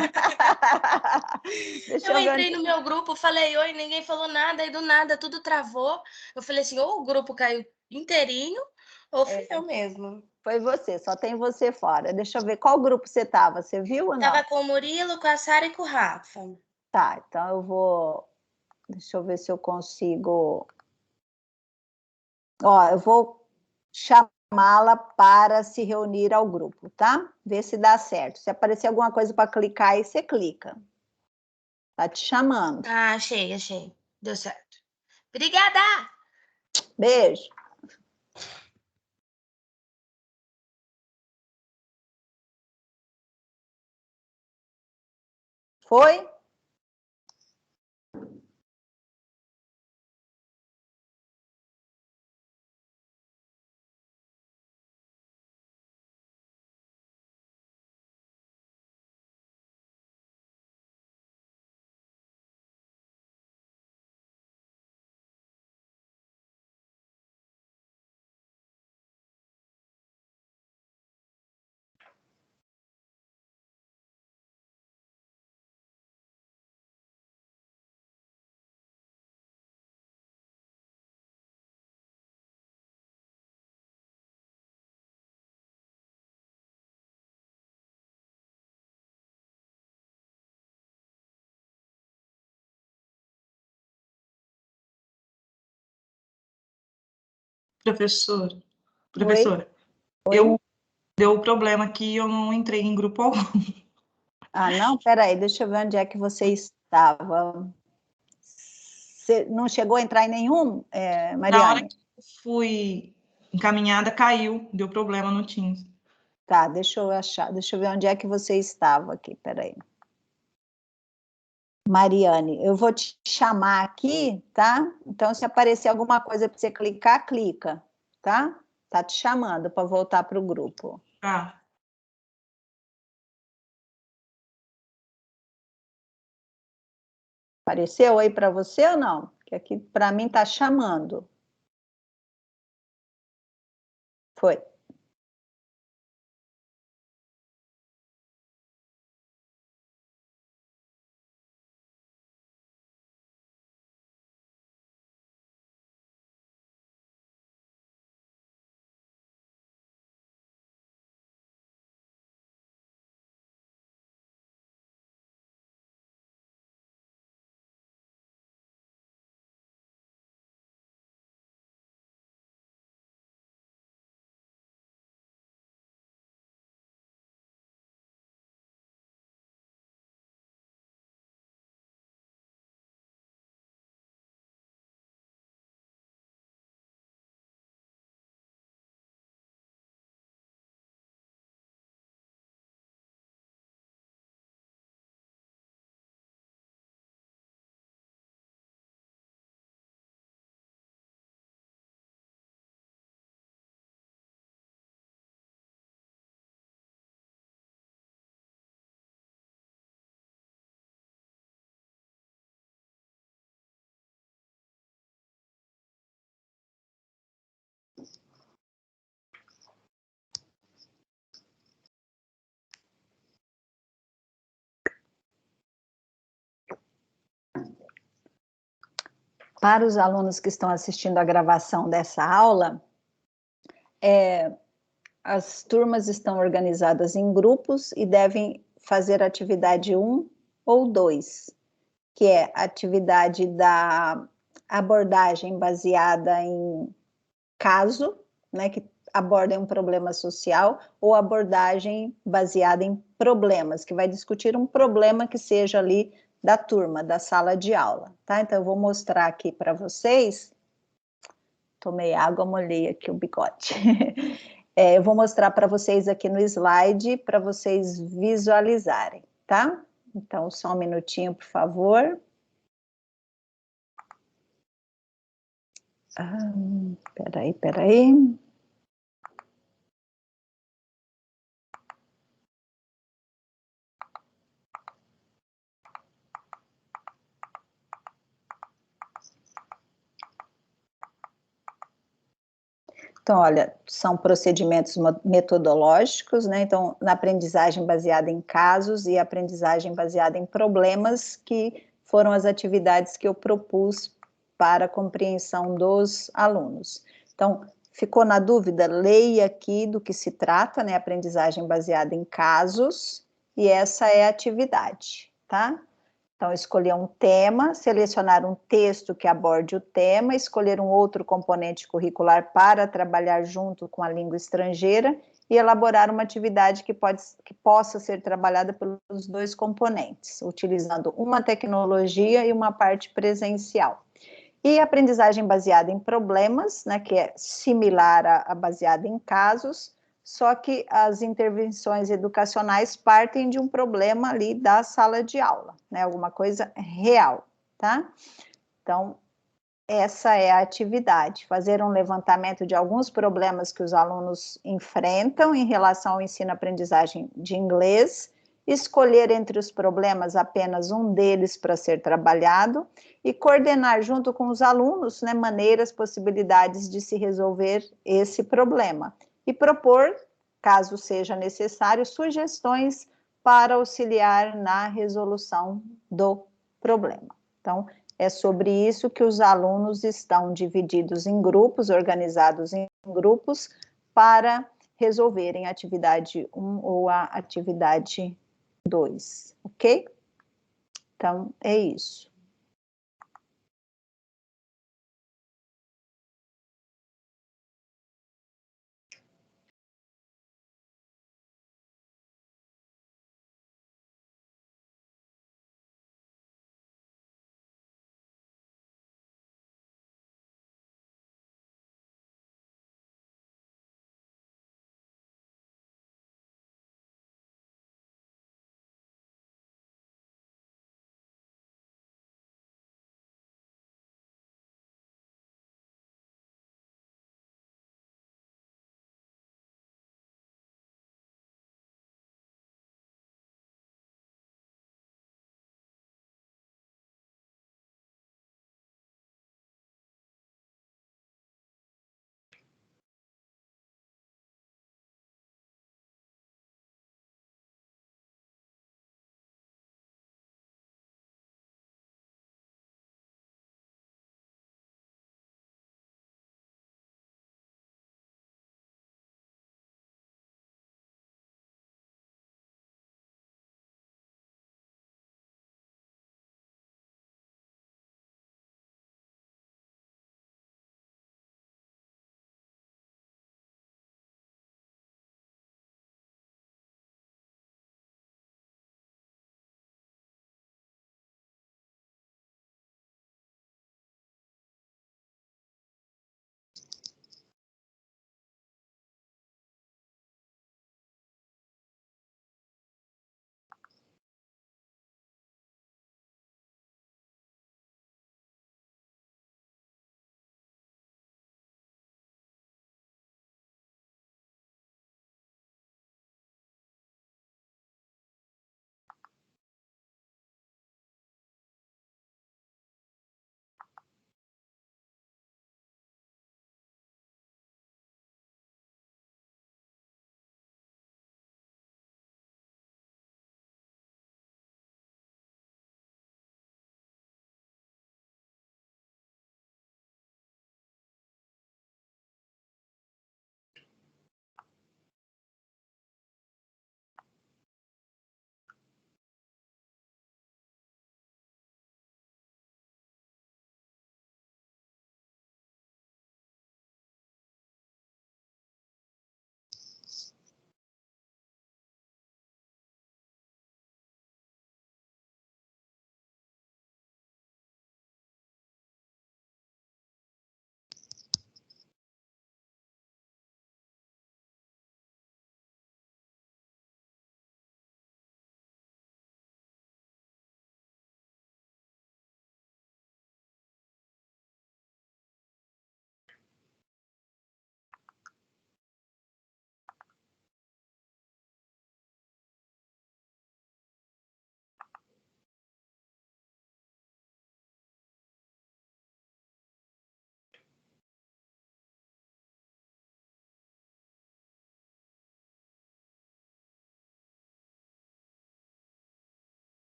Eu entrei no meu grupo, falei oi, ninguém falou nada, aí do nada tudo travou. Eu falei assim, ou o grupo caiu inteirinho, ou fui eu mesmo. Foi você, só tem você fora. Deixa eu ver, qual grupo você estava? Você viu ou não? Tava com o Murilo, com a Sara e com o Rafa. Tá, então eu vou Deixa eu ver se eu consigo... Ó, eu vou chamá-la para se reunir ao grupo, tá? Ver se dá certo. Se aparecer alguma coisa para clicar, aí você clica. Tá te chamando. Ah, achei. Deu certo. Obrigada! Beijo. Foi? Professora, Oi? deu o problema que eu não entrei em grupo algum. Ah, não? Peraí, deixa eu ver onde é que você estava. Você não chegou a entrar em nenhum, Na hora Mariane? que eu fui encaminhada, caiu, deu problema no Teams. Tá, deixa eu achar, deixa eu ver onde é que você estava aqui, peraí. Mariane, eu vou te chamar aqui, tá? Então, se aparecer alguma coisa para você clicar, clica, tá? Tá te chamando para voltar para o grupo. Tá. Apareceu aí para você ou não? Que aqui para mim tá chamando. Foi. Para os alunos que estão assistindo a gravação dessa aula, as turmas estão organizadas em grupos e devem fazer atividade 1 ou 2, que é a atividade da abordagem baseada em caso, né, que aborda um problema social, ou abordagem baseada em problemas, que vai discutir um problema que seja ali da turma, da sala de aula, tá? Então, eu vou mostrar aqui para vocês. Tomei água, molhei aqui o bigode. Eu vou mostrar para vocês aqui no slide, para vocês visualizarem, tá? Então, só um minutinho, por favor. Peraí. Então, olha, são procedimentos metodológicos, né? Então, na aprendizagem baseada em casos e aprendizagem baseada em problemas, que foram as atividades que eu propus para a compreensão dos alunos. Então, ficou na dúvida? Leia aqui do que se trata, né? Aprendizagem baseada em casos, e essa é a atividade, tá? Então, escolher um tema, selecionar um texto que aborde o tema, escolher um outro componente curricular para trabalhar junto com a língua estrangeira e elaborar uma atividade que possa ser trabalhada pelos dois componentes, utilizando uma tecnologia e uma parte presencial. E aprendizagem baseada em problemas, né, que é similar a baseada em casos, só que as intervenções educacionais partem de um problema ali da sala de aula, né, alguma coisa real, tá? Então, essa é a atividade, fazer um levantamento de alguns problemas que os alunos enfrentam em relação ao ensino-aprendizagem de inglês, escolher entre os problemas apenas um deles para ser trabalhado e coordenar junto com os alunos, né, maneiras, possibilidades de se resolver esse problema. E propor, caso seja necessário, sugestões para auxiliar na resolução do problema. Então, é sobre isso que os alunos estão divididos em grupos, organizados em grupos, para resolverem a atividade 1 ou a atividade 2, ok? Então, é isso.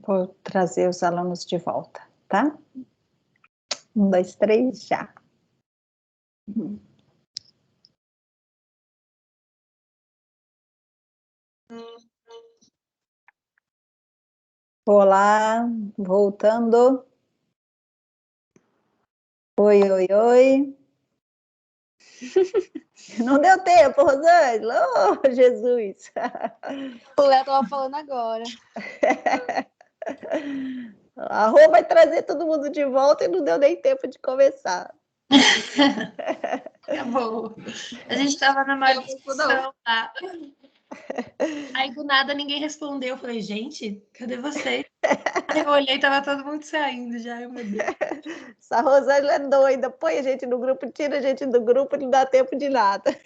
Vou trazer os alunos de volta, tá? 1, 2, 3, já. Olá, voltando. Oi, oi, oi. Não deu tempo, Rosângela. Oh, Jesus. O Léo tava falando agora. A Rô vai trazer todo mundo de volta e não deu nem tempo de conversar. Tá bom. A gente tava na maior discussão, tá? Aí do nada ninguém respondeu. Eu falei, gente, cadê vocês? Aí eu olhei e tava todo mundo saindo já. Ai, meu Deus. Essa Rosângela é doida. Põe a gente no grupo, tira a gente do grupo, não dá tempo de nada.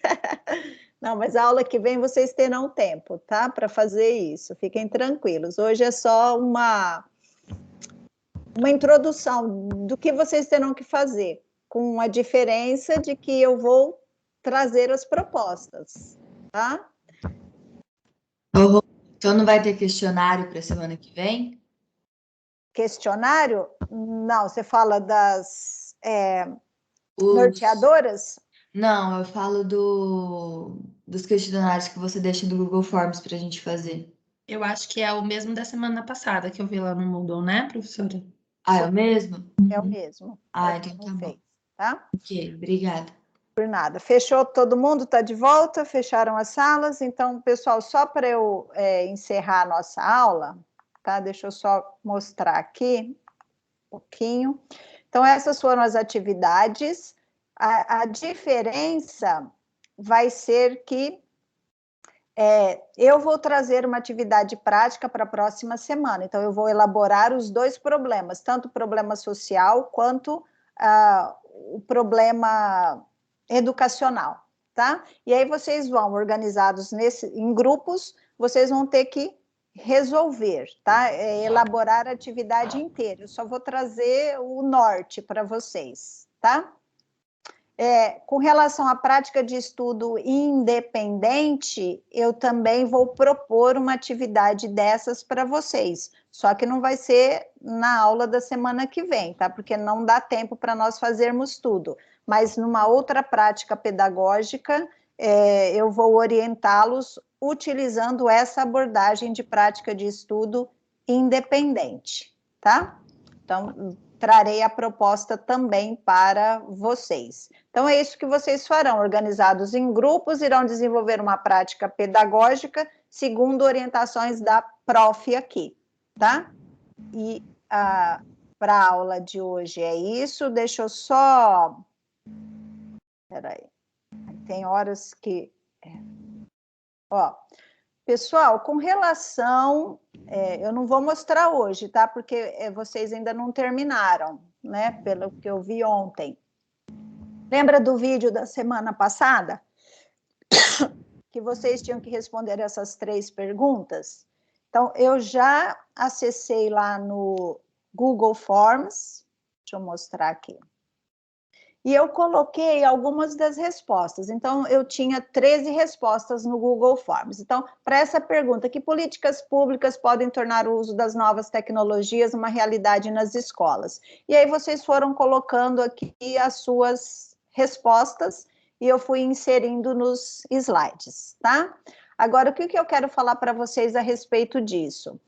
Não, mas a aula que vem vocês terão tempo, tá? Para fazer isso. Fiquem tranquilos. Hoje é só uma introdução do que vocês terão que fazer, com a diferença de que eu vou trazer as propostas, tá? Então não vai ter questionário para a semana que vem? Questionário? Não, você fala das Os... norteadoras? Não, eu falo dos questionários que você deixa do Google Forms para a gente fazer. Eu acho que é o mesmo da semana passada que eu vi lá no Moodle, né, professora? Ah, é o mesmo? É o mesmo. Ah, então tá bom. Fez, tá? Ok, obrigada. Por nada. Fechou todo mundo? Está de volta? Fecharam as salas? Então, pessoal, só para eu encerrar a nossa aula, tá? Deixa eu só mostrar aqui um pouquinho. Então, essas foram as atividades. A diferença vai ser que eu vou trazer uma atividade prática para a próxima semana. Então, eu vou elaborar os dois problemas, tanto o problema social quanto o problema educacional, tá? E aí vocês vão, organizados em grupos, vocês vão ter que resolver, tá? Elaborar a atividade inteira. Eu só vou trazer o norte para vocês, tá? Com relação à prática de estudo independente, eu também vou propor uma atividade dessas para vocês, só que não vai ser na aula da semana que vem, tá? Porque não dá tempo para nós fazermos tudo, mas numa outra prática pedagógica, eu vou orientá-los utilizando essa abordagem de prática de estudo independente, tá? Então, trarei a proposta também para vocês. Então, é isso que vocês farão, organizados em grupos, irão desenvolver uma prática pedagógica, segundo orientações da prof aqui, tá? E para a aula de hoje é isso, deixa eu só... Peraí, tem horas que... Ó, pessoal, com relação... eu não vou mostrar hoje, tá? Porque vocês ainda não terminaram, né? Pelo que eu vi ontem. Lembra do vídeo da semana passada? Que vocês tinham que responder essas 3 perguntas? Então, eu já acessei lá no Google Forms. Deixa eu mostrar aqui. E eu coloquei algumas das respostas. Então, eu tinha 13 respostas no Google Forms. Então, para essa pergunta, que políticas públicas podem tornar o uso das novas tecnologias uma realidade nas escolas? E aí vocês foram colocando aqui as suas respostas e eu fui inserindo nos slides, tá? Agora, o que eu quero falar para vocês a respeito disso?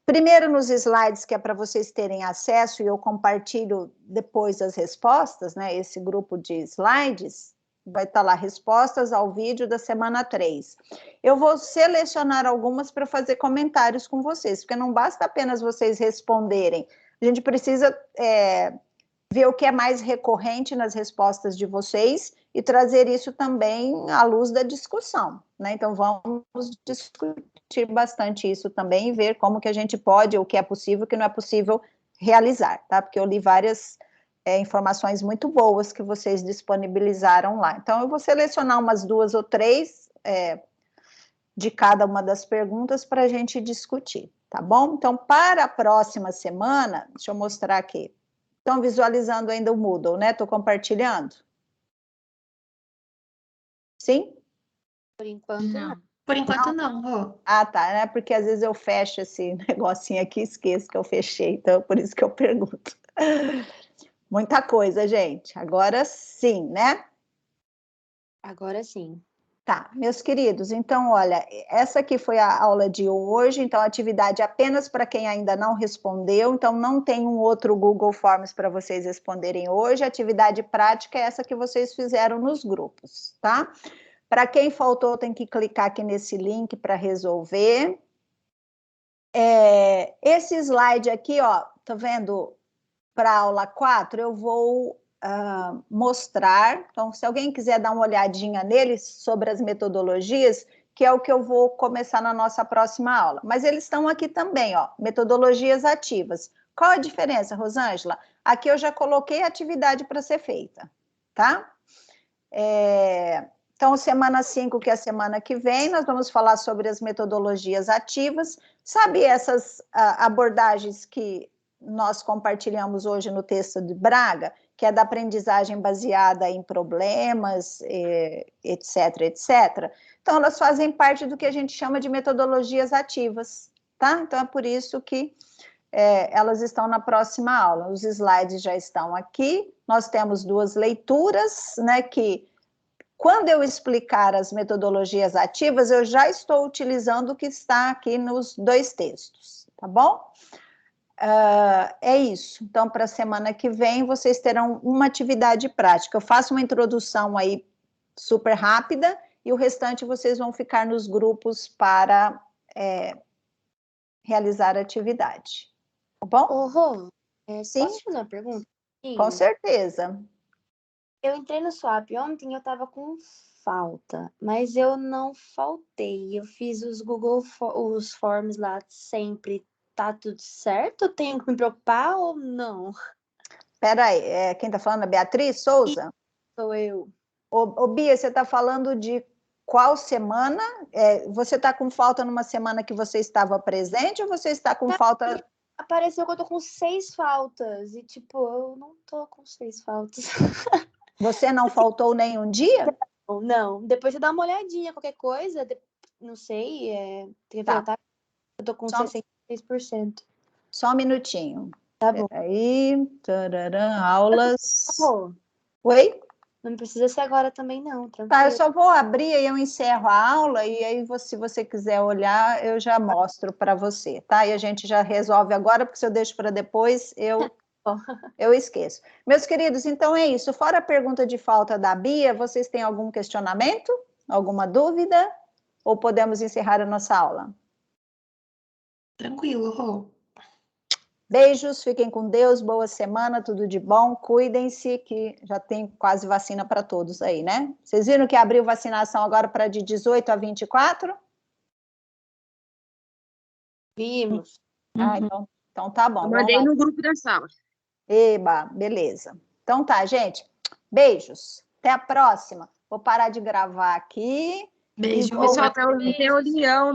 Primeiro nos slides, que é para vocês terem acesso, e eu compartilho depois as respostas, né? Esse grupo de slides, vai estar lá, respostas ao vídeo da semana 3. Eu vou selecionar algumas para fazer comentários com vocês, porque não basta apenas vocês responderem, a gente precisa ver o que é mais recorrente nas respostas de vocês e trazer isso também à luz da discussão, né? Então, vamos discutir bastante isso também e ver como que a gente pode, o que é possível, o que não é possível realizar, tá? Porque eu li várias informações muito boas que vocês disponibilizaram lá. Então, eu vou selecionar umas 2 ou 3 de cada uma das perguntas para a gente discutir, tá bom? Então, para a próxima semana, deixa eu mostrar aqui. Estão visualizando ainda o Moodle, né? Estou compartilhando? Sim? Por enquanto, não. Por enquanto não, Rô. Ah, tá, né? Porque às vezes eu fecho esse negocinho aqui e esqueço que eu fechei, então por isso que eu pergunto. Muita coisa, gente. Agora sim, né? Agora sim. Tá, meus queridos, então, olha, essa aqui foi a aula de hoje, então, atividade apenas para quem ainda não respondeu, então, não tem um outro Google Forms para vocês responderem hoje, a atividade prática é essa que vocês fizeram nos grupos, tá? Para quem faltou, tem que clicar aqui nesse link para resolver. Esse slide aqui, ó, tá vendo? Para a aula 4, eu vou mostrar. Então, se alguém quiser dar uma olhadinha nele sobre as metodologias, que é o que eu vou começar na nossa próxima aula. Mas eles estão aqui também, ó, metodologias ativas. Qual a diferença, Rosângela? Aqui eu já coloquei a atividade para ser feita, tá? Então, semana 5, que é a semana que vem, nós vamos falar sobre as metodologias ativas. Sabe essas abordagens que nós compartilhamos hoje no texto de Braga, que é da aprendizagem baseada em problemas, etc, etc. Então, elas fazem parte do que a gente chama de metodologias ativas, tá? Então, é por isso que elas estão na próxima aula. Os slides já estão aqui. Nós temos 2 leituras, né, que quando eu explicar as metodologias ativas, eu já estou utilizando o que está aqui nos 2 textos, tá bom? É isso. Então, para a semana que vem, vocês terão uma atividade prática. Eu faço uma introdução aí super rápida e o restante vocês vão ficar nos grupos para realizar a atividade. Tá bom? Ô, Rô, Sim, posso te fazer uma pergunta? com certeza. Eu entrei no Swap ontem e eu tava com falta, mas eu não faltei. Eu fiz os os Forms lá sempre. Tá tudo certo? Tenho que me preocupar ou não? Espera aí, quem está falando é Beatriz Souza? Sou eu. Ô, Bia, você está falando de qual semana? Você está com falta numa semana que você estava presente ou você está com falta... Apareceu que eu tô com 6 faltas. E, tipo, eu não tô com 6 faltas. Você não faltou nenhum dia? Não. Depois você dá uma olhadinha, qualquer coisa. Não sei. Tem que voltar. Eu tô com 66%. Só um minutinho. Tá bom. Aí, tararã, aulas... Rô, Oi? não precisa ser agora também, não. Tranquilo. Tá, eu só vou abrir e eu encerro a aula e aí, se você quiser olhar, eu já mostro para você, tá? E a gente já resolve agora, porque se eu deixo para depois, eu esqueço. Meus queridos, então é isso. Fora a pergunta de falta da Bia, vocês têm algum questionamento? Alguma dúvida? Ou podemos encerrar a nossa aula? Tranquilo, Rô. Beijos, fiquem com Deus, boa semana, tudo de bom, cuidem-se, que já tem quase vacina para todos aí, né? Vocês viram que abriu vacinação agora para de 18 a 24? Vimos. Ah, então tá bom. Eu mandei no grupo da sala. Eba, beleza. Então tá, gente. Beijos. Até a próxima. Vou parar de gravar aqui. Beijo, Pessoal, tem reunião